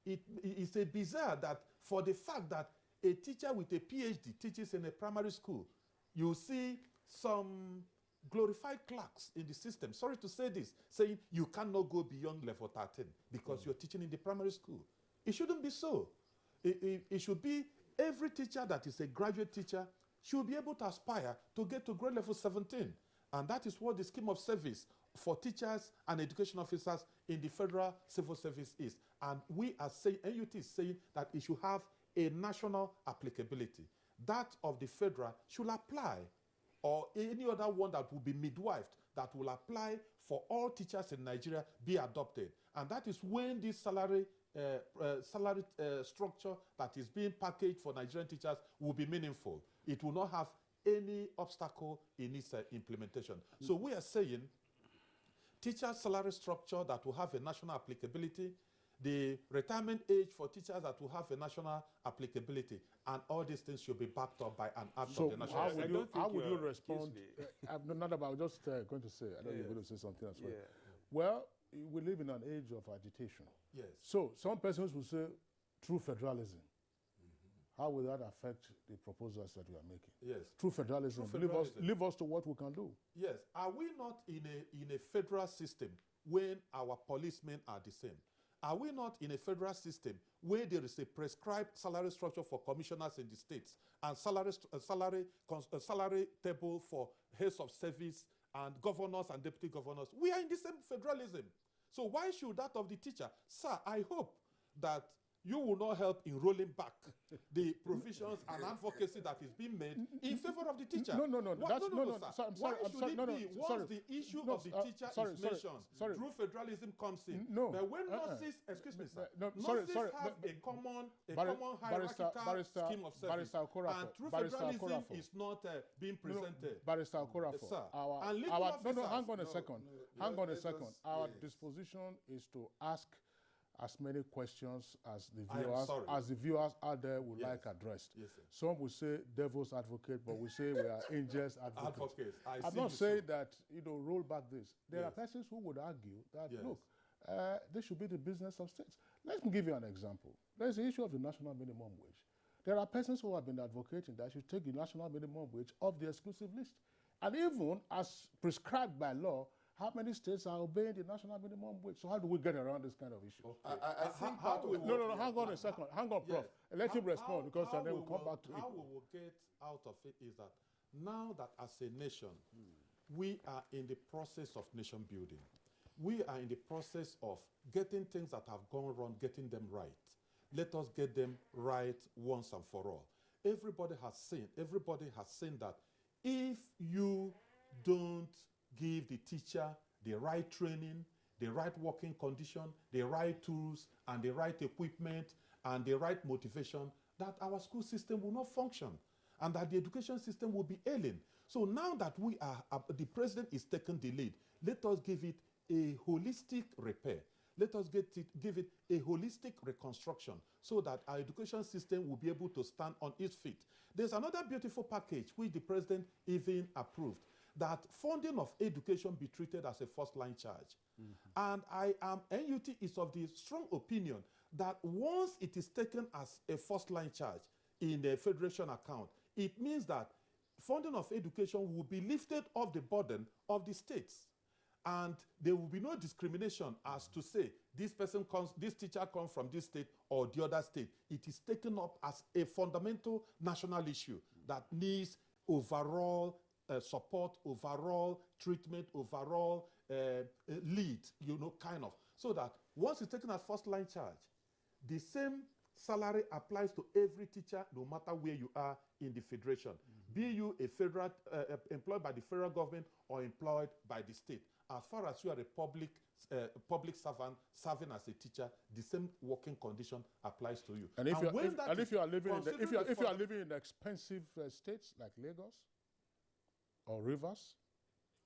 it's a bizarre that for the fact that a teacher with a PhD teaches in a primary school, you see some glorified clerks in the system, sorry to say this, saying you cannot go beyond level 13 because you're teaching in the primary school. It shouldn't be so. It should be every teacher that is a graduate teacher should be able to aspire to get to grade level 17. And that is what the scheme of service for teachers and education officers in the federal civil service is. And we are saying, NUT is saying that it should have a national applicability. That of the federal should apply, or any other one that will be midwifed that will apply for all teachers in Nigeria be adopted. And that is when this salary structure that is being packaged for Nigerian teachers will be meaningful. It will not have any obstacle in its implementation. So we are saying teacher salary structure that will have a national applicability, the retirement age for teachers that will have a national applicability, and all these things should be backed up by an act of the national how assembly. would you respond? I'm not about just going to say. I know you're going to say something as well. Well, we live in an age of agitation. Yes. So some persons will say, true federalism. How will that affect the proposals that you are making? Yes. True federalism. Leave us to what we can do. Yes. Are we not in a federal system when our policemen are the same? Are we not in a federal system where there is a prescribed salary structure for commissioners in the states and salary table for heads of service and governors and deputy governors? We are in the same federalism. So why should that of the teacher? Sir, I hope that you will not help in rolling back the provisions and advocacy that is being made in favor of the teacher. No. Sir. Why should it be once the issue of the teacher is mentioned, true federalism comes in? No. But when nurses, excuse me, sir, nurses have a common hierarchical scheme of service, and true federalism is not being presented. Barrister Okorafor, Sir. hang on a second. Our disposition is to ask as many questions as the viewers out there would like addressed. Yes, sir. Some will say devil's advocate, but we say we are angels advocates. I'm see not you, saying sir. that roll back this. There are persons who would argue that look, this should be the business of states. Let me give you an example. There's the issue of the national minimum wage. There are persons who have been advocating that should take the national minimum wage off the exclusive list. And even as prescribed by law, how many states are obeying the national minimum wage? So how do we get around this kind of issue? Okay. I think No, hang on a second. Hang on, Prof. Let him respond because then we'll come back to it. How we will get out of it is that now that as a nation, we are in the process of nation building. We are in the process of getting things that have gone wrong, getting them right. Let us get them right once and for all. Everybody has seen that if you don't give the teacher the right training, the right working condition, the right tools, and the right equipment, and the right motivation, that our school system will not function, and that the education system will be ailing. So now that the president is taking the lead, let us give it a holistic repair. Let us give it a holistic reconstruction so that our education system will be able to stand on its feet. There's another beautiful package which the president even approved, that funding of education be treated as a first-line charge. And NUT is of the strong opinion that once it is taken as a first-line charge in the federation account, it means that funding of education will be lifted off the burden of the states. And there will be no discrimination as to say this teacher comes from this state or the other state. It is taken up as a fundamental national issue that needs overall support, overall treatment, overall lead, kind of. So that once it's taken as first-line charge, the same salary applies to every teacher, no matter where you are in the federation. Be you a federal employed by the federal government or employed by the state. As far as you are a public servant serving as a teacher, the same working condition applies to you. And if you are living in expensive states like Lagos or Rivers,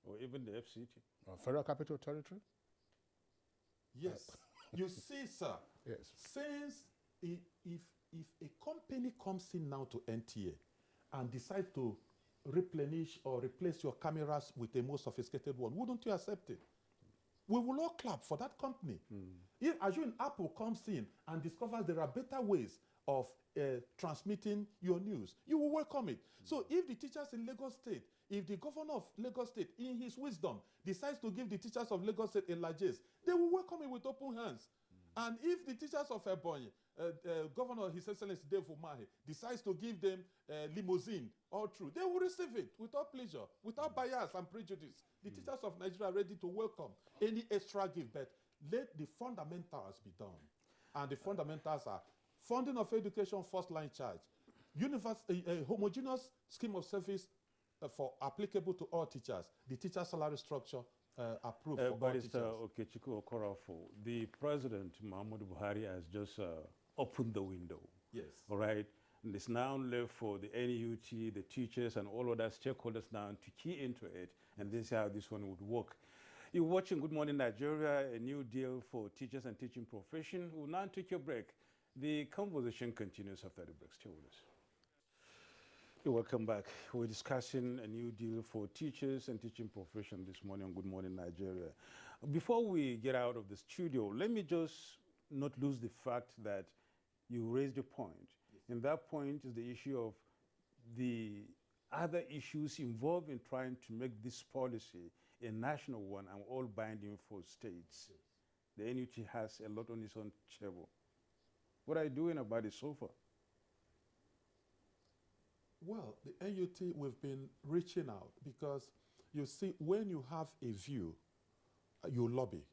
or even the FCT, or Federal Capital Territory. Yes, you see, sir. Yes. Since if a company comes in now to NTA and decides to replenish or replace your cameras with a more sophisticated one, wouldn't you accept it? We will all clap for that company. If Apple comes in and discovers there are better ways of transmitting your news, you will welcome it. So if the teachers in Lagos State, if the governor of Lagos State, in his wisdom, decides to give the teachers of Lagos State a largesse, they will welcome it with open hands. And if the teachers of Ebonyi, Governor His Excellency Dave Umahi, decides to give them limousine all through, they will receive it without pleasure, without bias and prejudice. The teachers of Nigeria are ready to welcome any extra gift, but let the fundamentals be done. And the fundamentals are funding of education, first line charge, homogeneous scheme of service for applicable to all teachers, the teacher salary structure approved for all Barrister teachers. Okechukwu Okorafo, the President, Muhammadu Buhari, has just opened the window. Yes. All right. And it's now left for the NUT, the teachers, and all other stakeholders now to key into it, and this is how this one would work. You're watching Good Morning Nigeria, a new deal for teachers and teaching profession. We'll now take a break. The conversation continues after the break. Stay with us. Welcome back. We're discussing a new deal for teachers and teaching profession this morning on Good Morning Nigeria. Before we get out of the studio, let me just not lose the fact that you raised a point. Yes. And that point is the issue of the other issues involved in trying to make this policy a national one and all binding for states. Yes. The NUT has a lot on its own table. What are you doing about it so far? Well, the NUT, we've been reaching out because you see, when you have a view, you lobby.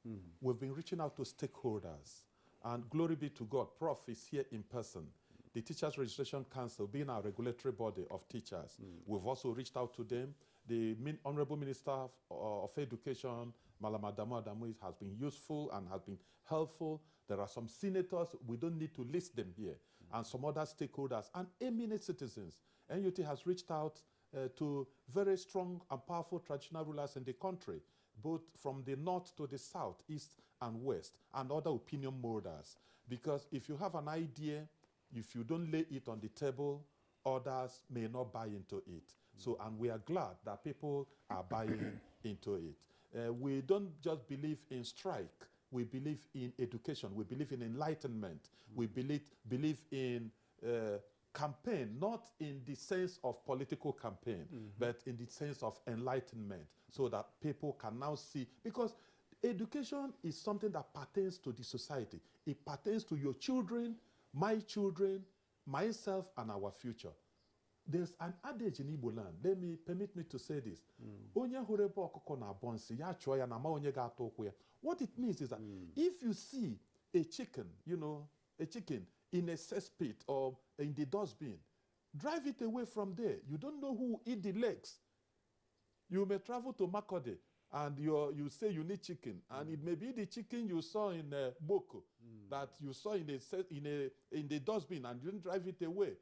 Mm-hmm. We've been reaching out to stakeholders, and glory be to God, Prof is here in person. Mm-hmm. The Teachers Registration Council, being our regulatory body of teachers, we've also reached out to them. The Honorable Minister of Education, Malam Adamu Adamu, has been useful and has been helpful. There are some senators, we don't need to list them here, and some other stakeholders and eminent citizens. NUT has reached out to very strong and powerful traditional rulers in the country, both from the north to the south, east and west, and other opinion molders. Because if you have an idea, if you don't lay it on the table, others may not buy into it. So, and we are glad that people are buying into it. We don't just believe in strike. We believe in education. We believe in enlightenment. We believe in campaign, not in the sense of political campaign, but in the sense of enlightenment, so that people can now see. Because education is something that pertains to the society. It pertains to your children, myself, and our future. There's an adage in Igbo land. Permit me to say this. Onye hurebe ọkụkọ na bonsi ya chụọ ya na ma onye ga-atụ ụkwụ ya. What it means is that if you see a chicken, a chicken in a cesspit or in the dustbin, drive it away from there. You don't know who eat the legs. You may travel to Makode and you say you need chicken, and it may be the chicken you saw in Boko that you saw in the dustbin and you didn't drive it away.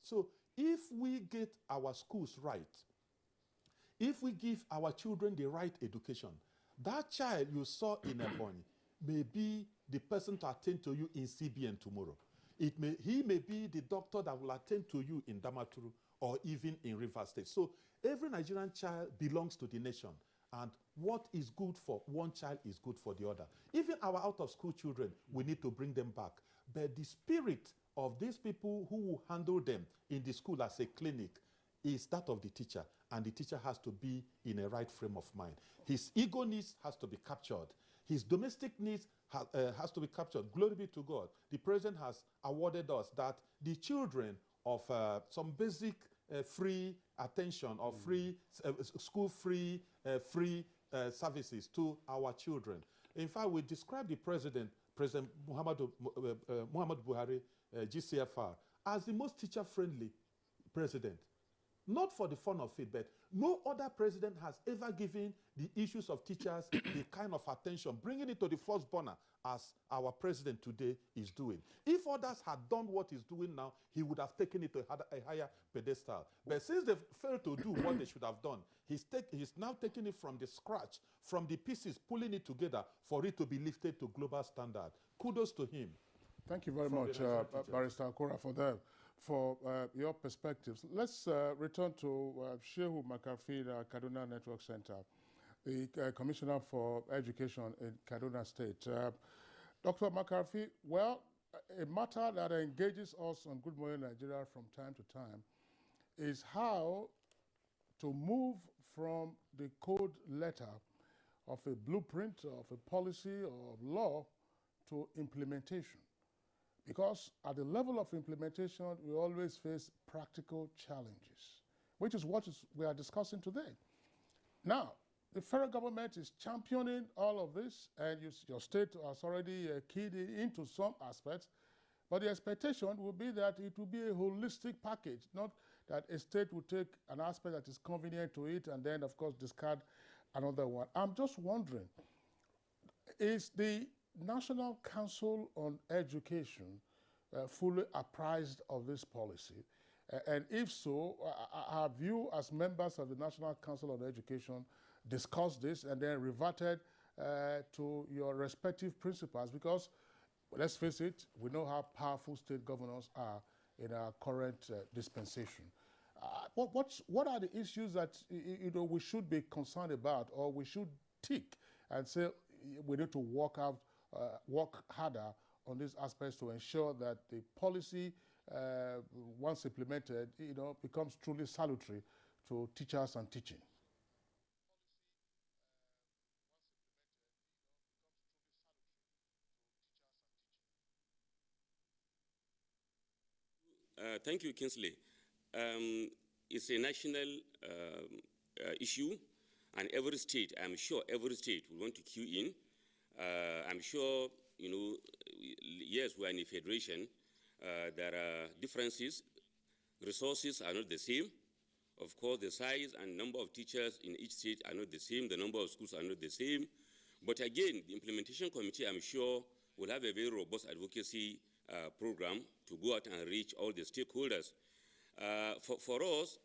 So if we get our schools right, if we give our children the right education, that child you saw in Ebonyi may be the person to attend to you in CBN tomorrow. He may be the doctor that will attend to you in Damaturu or even in River State. So every Nigerian child belongs to the nation. And what is good for one child is good for the other. Even our out-of-school children, we need to bring them back. But the spirit of these people who will handle them in the school as a clinic is that of the teacher, and the teacher has to be in a right frame of mind. His ego needs has to be captured. His domestic needs has to be captured. Glory be to God. The president has awarded us that the children of some basic free attention or free school-free services to our children. In fact, we describe the President Muhammadu Buhari, GCFR, as the most teacher-friendly president. Not for the fun of it, but no other president has ever given the issues of teachers the kind of attention, bringing it to the first burner as our president today is doing. If others had done what he's doing now, he would have taken it to a higher pedestal. But since they've failed to do what they should have done, he's now taking it from the scratch, from the pieces, pulling it together for it to be lifted to global standard. Kudos to him. Thank you very much, Barrister Akora, for your perspectives. Let's return to Shehu Makarfi, Kaduna Network Center, the Commissioner for Education in Kaduna State. Dr. Makarfi, well, a matter that engages us on Good Morning Nigeria from time to time is how to move from the code letter of a blueprint, of a policy, or of law to implementation. Because at the level of implementation, we always face practical challenges, which is what we are discussing today. Now, the federal government is championing all of this, and your state has already keyed into some aspects, but the expectation will be that it will be a holistic package, not that a state will take an aspect that is convenient to it and then, of course, discard another one. I'm just wondering, is the National Council on Education fully apprised of this policy? And if so, have you, as members of the National Council on Education, discussed this and then reverted to your respective principals? Because, let's face it, we know how powerful state governors are in our current dispensation. What are the issues that we should be concerned about, or we should tick and say we need to work harder on these aspects to ensure that the policy, once implemented, becomes truly salutary to teachers and teaching? Thank you, Kingsley. It's a national issue, and every state, I'm sure every state will want to queue in. I'm sure, yes, we are in a federation. There are differences. Resources are not the same. Of course, the size and number of teachers in each state are not the same. The number of schools are not the same. But again, the implementation committee, I'm sure, will have a very robust advocacy program to go out and reach all the stakeholders. For us,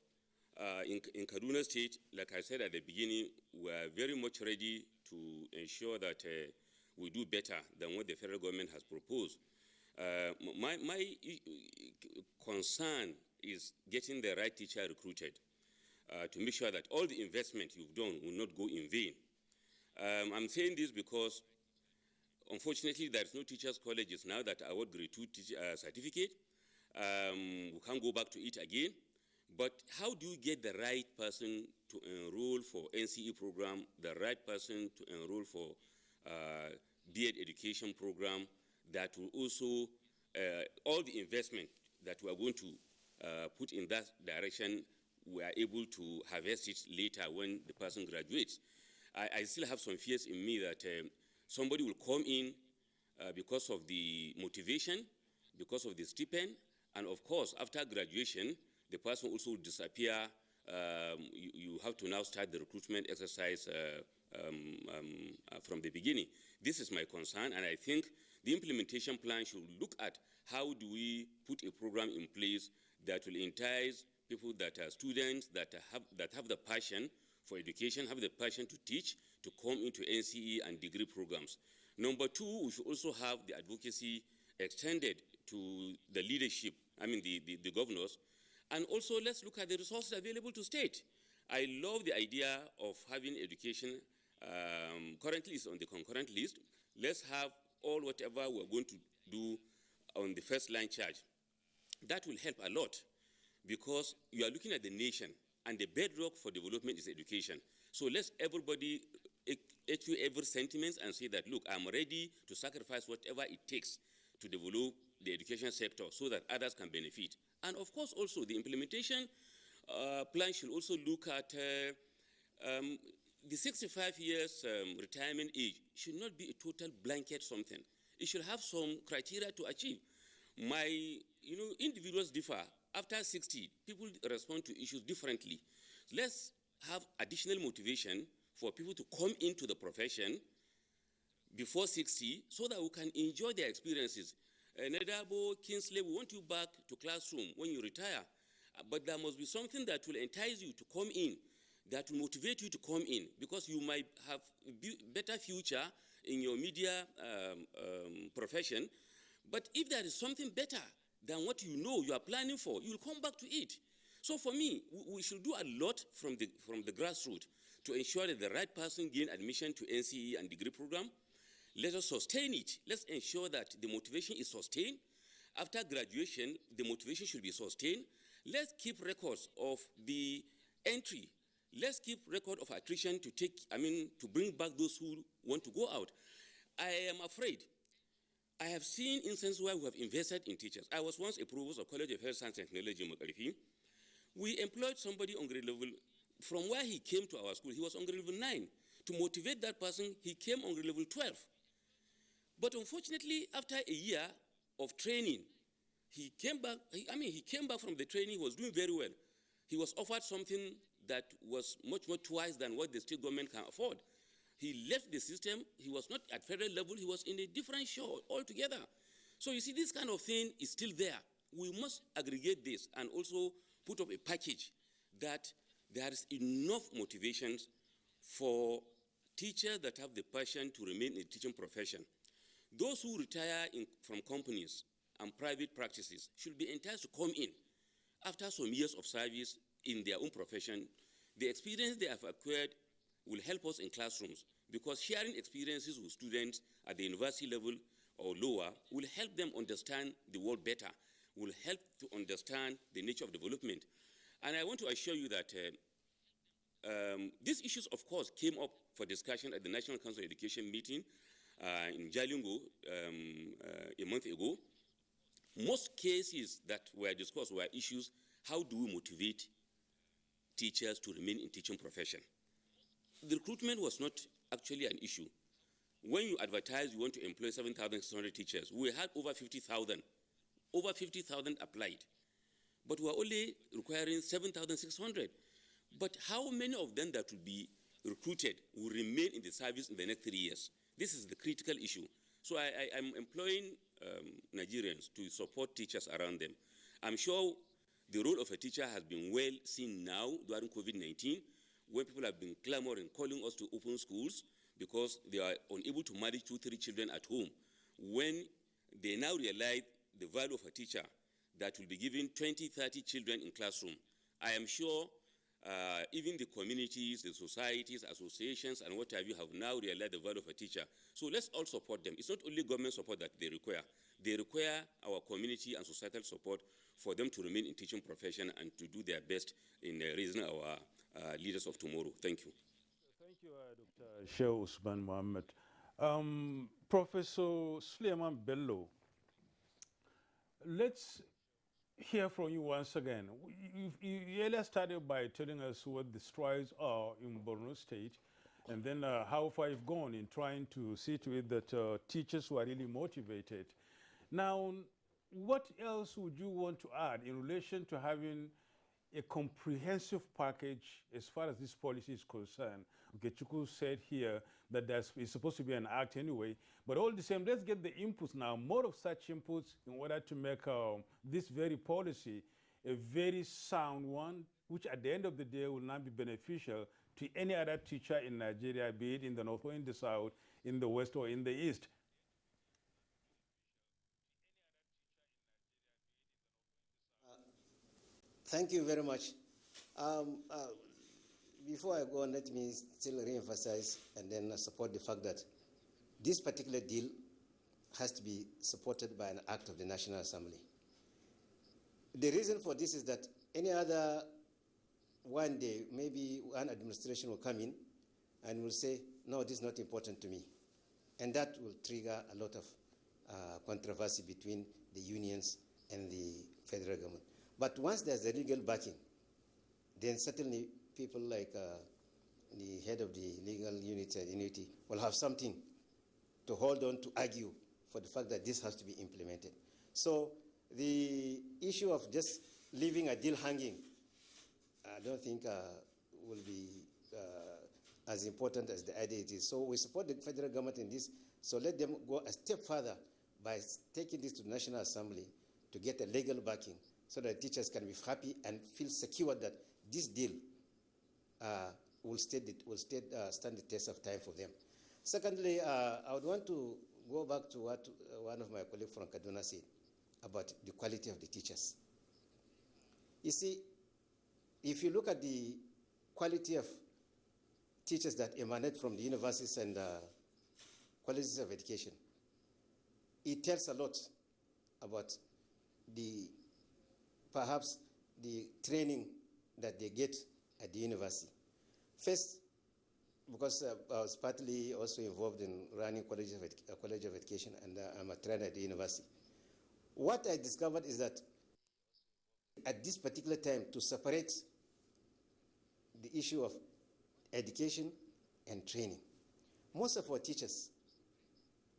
in Kaduna State, like I said at the beginning, we are very much ready to ensure that we do better than what the federal government has proposed. My concern is getting the right teacher recruited to make sure that all the investment you've done will not go in vain. I'm saying this because, unfortunately, there's no teachers' colleges now that award grade 2 certificate. We can't go back to it again. But how do you get the right person to enroll for NCE program, the right person to enroll for B.Ed education program that will also, all the investment that we are going to put in that direction, we are able to harvest it later when the person graduates. I still have some fears in me that somebody will come in because of the motivation, because of the stipend, and of course, after graduation, the person also will disappear. You have to now start the recruitment exercise from the beginning. This is my concern, and I think the implementation plan should look at how do we put a program in place that will entice people that are students, that have the passion for education, have the passion to teach, to come into NCE and degree programs. Number two, we should also have the advocacy extended to the leadership, the governors. And also, let's look at the resources available to state. I love the idea of having education. Currently, it's on the concurrent list. Let's have all whatever we're going to do on the first line charge. That will help a lot because you are looking at the nation, and the bedrock for development is education. So let's everybody echo every sentiment and say that, look, I'm ready to sacrifice whatever it takes to develop the education sector so that others can benefit. And of course, also the implementation plan should also look at the 65 years retirement age should not be a total blanket something. It should have some criteria to achieve. Individuals differ. After 60, people respond to issues differently. Let's have additional motivation for people to come into the profession before 60 so that we can enjoy their experiences. Nedabo, Kingsley, we want you back to classroom when you retire. But there must be something that will entice you to come in, that will motivate you to come in, because you might have a better future in your media profession. But if there is something better than what you are planning for, you will come back to it. So for me, we should do a lot from the grassroots to ensure that the right person gain admission to NCE and degree program. Let us sustain it. Let's ensure that the motivation is sustained. After graduation, the motivation should be sustained. Let's keep records of the entry. Let's keep record of attrition to bring back those who want to go out. I am afraid. I have seen instances where we have invested in teachers. I was once a provost of College of Health Science and Technology in Makarifi. We employed somebody on grade level. From where he came to our school, he was on grade level 9. To motivate that person, he came on grade level 12. But unfortunately, after a year of training, he came back from the training, he was doing very well. He was offered something that was much more twice than what the state government can afford. He left the system. He was not at federal level. He was in a different show altogether. So you see, this kind of thing is still there. We must aggregate this and also put up a package that there is enough motivations for teachers that have the passion to remain in the teaching profession. Those who retire from companies and private practices should be enticed to come in after some years of service in their own profession. The experience they have acquired will help us in classrooms, because sharing experiences with students at the university level or lower will help them understand the world better, will help to understand the nature of development. And I want to assure you that these issues, of course, came up for discussion at the National Council of Education meeting in Jalingo a month ago. Most cases that were discussed were issues: how do we motivate teachers to remain in teaching profession? The recruitment was not actually an issue. When you advertise you want to employ 7,600 teachers, we had over 50,000. Over 50,000 applied. But we are only requiring 7,600. But how many of them that will be recruited will remain in the service in the next 3 years? This is the critical issue. So I'm employing Nigerians to support teachers around them. I'm sure the role of a teacher has been well seen now during COVID-19, when people have been clamoring, calling us to open schools because they are unable to manage 2-3 children at home. When they now realize the value of a teacher that will be giving 20-30 children in classroom, I am sure even the communities, the societies, associations, and what have you have now realized the value of a teacher. So let's all support them. It's not only government support that they require. They require our community and societal support for them to remain in teaching profession and to do their best in raising our leaders of tomorrow. Thank you. Thank you, Dr. Shehu Usman Mohammed. Professor Suleiman Bello, let's hear from you once again. You earlier started by telling us what the strides are in Borno State, and then how far you've gone in trying to see to it that teachers were really motivated. Now, what else would you want to add in relation to having a comprehensive package as far as this policy is concerned? Okay, Chuku said here that it's supposed to be an act anyway, but all the same, let's get the inputs now, more of such inputs in order to make this very policy a very sound one, which at the end of the day will not be beneficial to any other teacher in Nigeria, be it in the north or in the south, in the west or in the east. Thank you very much. Before I go on, let me still re-emphasize and then support the fact that this particular deal has to be supported by an act of the National Assembly. The reason for this is that any other one day, maybe one administration will come in and will say, no, this is not important to me. And that will trigger a lot of controversy between the unions and the federal government. But once there's a legal backing, then certainly people like the head of the legal unity will have something to hold on to argue for the fact that this has to be implemented. So the issue of just leaving a deal hanging, I don't think will be as important as the idea it is. So we support the federal government in this. So let them go a step further by taking this to the National Assembly to get a legal backing, so that teachers can be happy and feel secure that this deal will stand the test of time for them. Secondly, I would want to go back to what one of my colleagues from Kaduna said about the quality of the teachers. You see, if you look at the quality of teachers that emanate from the universities and colleges of education, it tells a lot about perhaps the training that they get at the university. First, because I was partly also involved in running a college of education, and I'm a trainer at the university. What I discovered is that at this particular time, to separate the issue of education and training, most of our teachers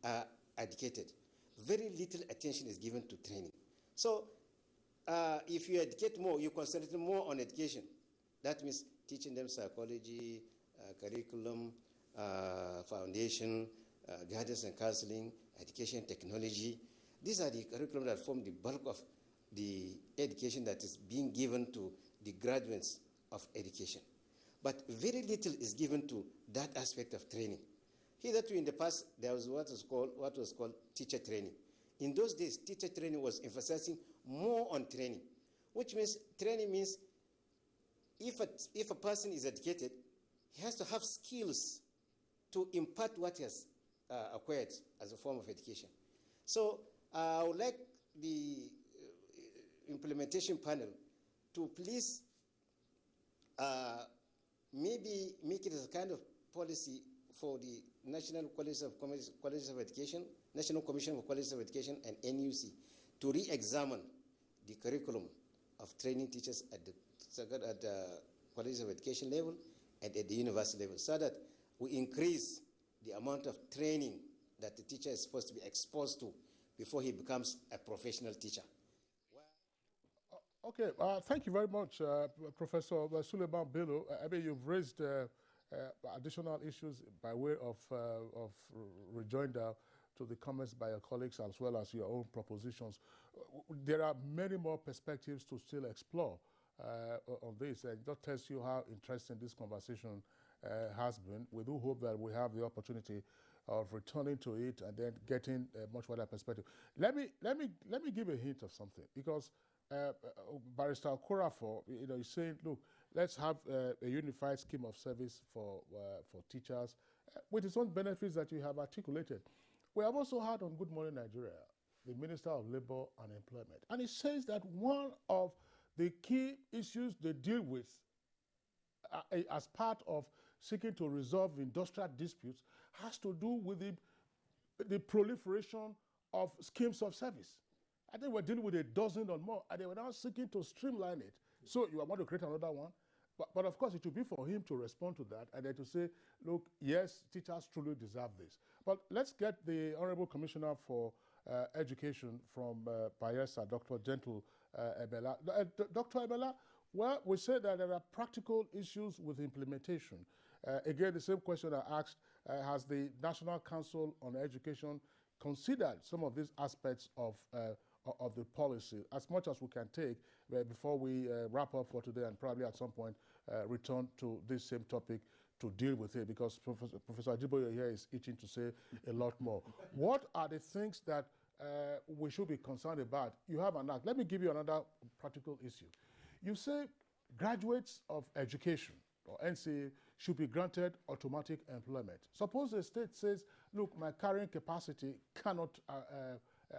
are educated. Very little attention is given to training. So if you educate more, you concentrate more on education. That means teaching them psychology, curriculum, foundation, guidance and counseling, education technology. These are the curriculum that form the bulk of the education that is being given to the graduates of education. But very little is given to that aspect of training. Hitherto in the past, there was what was called teacher training. In those days, teacher training was emphasizing more on training, which means training means if a person is educated, he has to have skills to impart what he has acquired as a form of education. So I would like the implementation panel to please maybe make it as a kind of policy for the National Colleges of Education, National Commission for Colleges of Education, and NUC to re-examine the curriculum of training teachers at the Colleges of Education level and at the university level, so that we increase the amount of training that the teacher is supposed to be exposed to before he becomes a professional teacher. Okay, thank you very much, Professor Suleiman Bello. I mean, you've raised additional issues by way of rejoinder to the comments by your colleagues as well as your own propositions. There are many more perspectives to still explore on this, and that tells you how interesting this conversation has been. We do hope that we have the opportunity of returning to it and then getting a much wider perspective. Let me give a hint of something, because Barrister Okorafor, is saying, look, let's have a unified scheme of service for teachers with its own benefits that you have articulated. We have also heard on Good Morning Nigeria, the Minister of Labor and Employment, and it says that one of the key issues they deal with as part of seeking to resolve industrial disputes has to do with the proliferation of schemes of service. I think we're dealing with a dozen or more, and they were now seeking to streamline it. So you want to create another one? But of course, it would be for him to respond to that and then to say, look, yes, teachers truly deserve this. But let's get the Honorable Commissioner for Education from Bayelsa, Dr. Gentle Ebela. Dr. Ebela, well, we said that there are practical issues with implementation. Again, the same question I asked, has the National Council on Education considered some of these aspects of the policy, as much as we can take before we wrap up for today and probably at some point return to this same topic to deal with it, because Professor Ajiboye here is itching to say a lot more. What are the things that we should be concerned about? You have an act. Let me give you another practical issue. You say graduates of education or NCA should be granted automatic employment. Suppose the state says, look, my carrying capacity cannot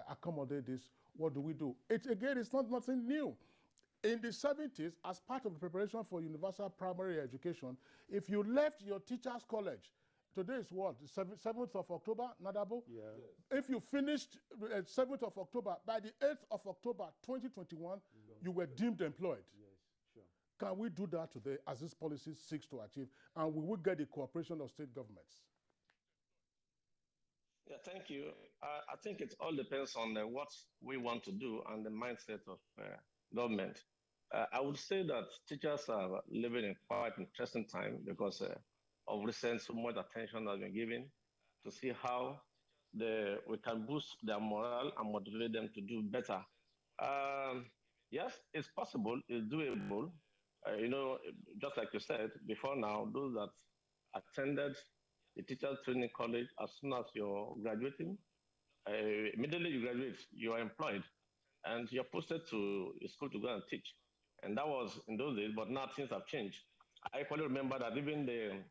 accommodate this. What do? It's not nothing new. In the 70s, as part of the preparation for universal primary education, if you left your teacher's college, today is what, 7th of October, Nadabo? Yeah. If you finished 7th of October, by the 8th of October 2021, you were deemed employed. Yes, sure. Can we do that today as this policy seeks to achieve? And we will get the cooperation of state governments. Yeah, thank you. I think it all depends on what we want to do and the mindset of government. I would say that teachers are living in quite interesting time because of recent so much attention has been given to see how we can boost their morale and motivate them to do better. Yes, it's possible, it's doable. Just like you said before now, those that attended the teacher training college, as soon as you're graduating, immediately you graduate, you are employed, and you're posted to a school to go and teach. And that was in those days, but now things have changed. I equally remember that even the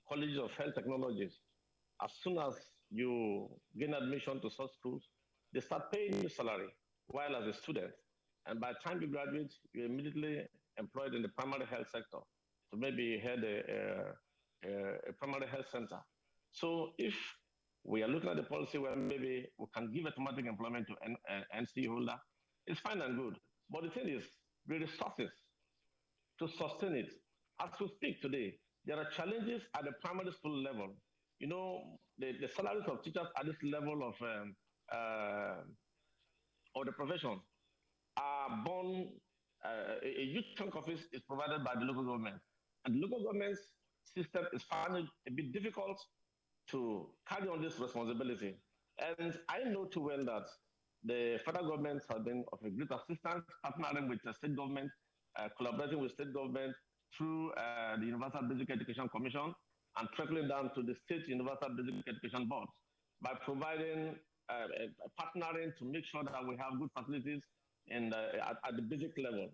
College of Health Technologies, as soon as you gain admission to such schools, they start paying you salary while as a student. And by the time you graduate, you're immediately employed in the primary health sector. So maybe you had a primary health center. So if we are looking at the policy where maybe we can give automatic employment to an NC holder, it's fine and good. But the thing is, the resources to sustain it. As we speak today, there are challenges at the primary school level. The salaries of teachers at this level of the profession are born, a huge chunk of it is provided by the local government. And the local government's system is finding it a bit difficult to carry on this responsibility. And I know too well that the federal governments have been of a great assistance, partnering with the state government, collaborating with state government through the Universal Basic Education Commission and trickling down to the state Universal Basic Education Board by providing, partnering to make sure that we have good facilities at the basic level.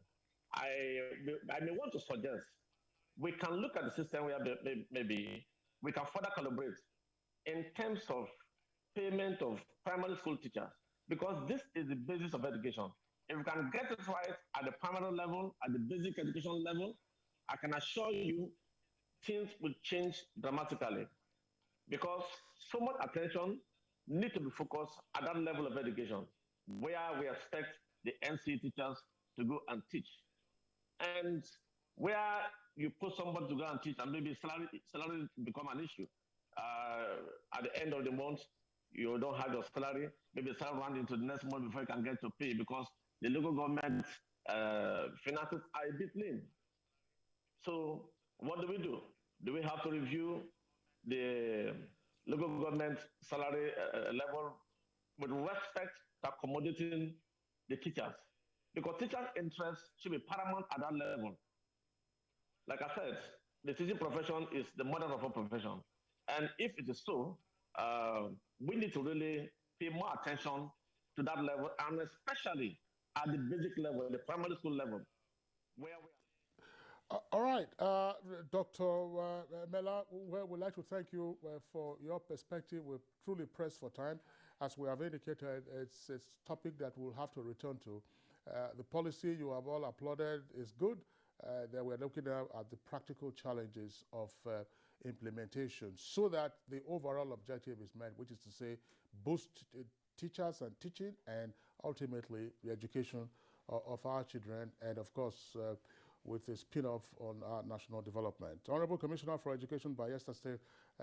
I may want to suggest we can look at the system where maybe we can further collaborate in terms of payment of primary school teachers, because this is the basis of education. If we can get it right at the primary level, at the basic education level, I can assure you things will change dramatically, because so much attention needs to be focused at that level of education, where we expect the NCE teachers to go and teach. And where you put somebody to go and teach and maybe salary become an issue. At the end of the month, you don't have your salary, maybe start running into the next month before you can get to pay, because the local government finances are a bit lean. So what do? Do we have to review the local government salary level with respect to accommodating the teachers? Because teachers' interests should be paramount at that level. Like I said, the teaching profession is the mother of our profession. And if it is so, we need to really pay more attention to that level, and especially at the basic level, the primary school level, where we are. All right, Dr. Mela, we'd like to thank you for your perspective. We're truly pressed for time. As we have indicated, it's a topic that we'll have to return to. The policy you have all applauded is good. That we're looking at the practical challenges of implementation so that the overall objective is met, which is to say boost teachers and teaching and ultimately the education of our children, and of course with a spin-off on our national development. Honorable Commissioner for Education, Bayelsa State,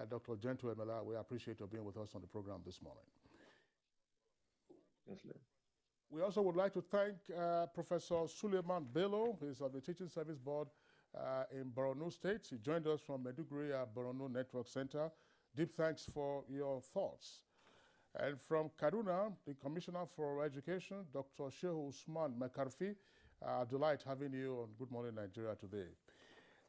Dr. Gentle Emela, we appreciate your being with us on the program this morning. Yes, sir. We also would like to thank Professor Suleiman Bello, who is of the Teaching Service Board in Borno State. He joined us from Maiduguri Borno Network Center. Deep thanks for your thoughts. And from Kaduna, the Commissioner for Education, Dr. Shehu Usman Makarfi, delight having you on Good Morning Nigeria today.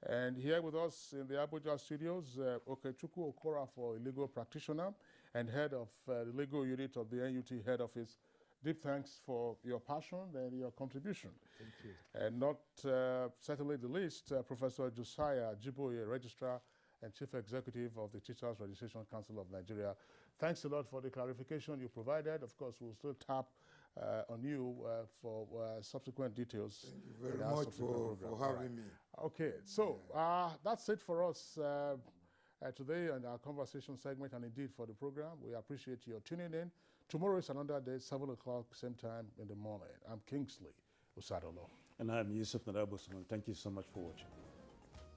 And here with us in the Abuja studios, Okechukwu Okora, for a legal practitioner and head of the legal unit of the NUT head office. Deep thanks for your passion and your contribution. Thank you. And not certainly the least, Professor Josiah Jiboye, Registrar and Chief Executive of the Teachers Registration Council of Nigeria. Thanks a lot for the clarification you provided. Of course, we'll still tap on you for subsequent details. Thank you very much for having me. Okay, so that's it for us today and our conversation segment, and indeed for the program. We appreciate your tuning in. Tomorrow is another day, 7 o'clock, same time in the morning. I'm Kingsley Usadolo. And I'm Yusuf Narabusuman. Thank you so much for watching.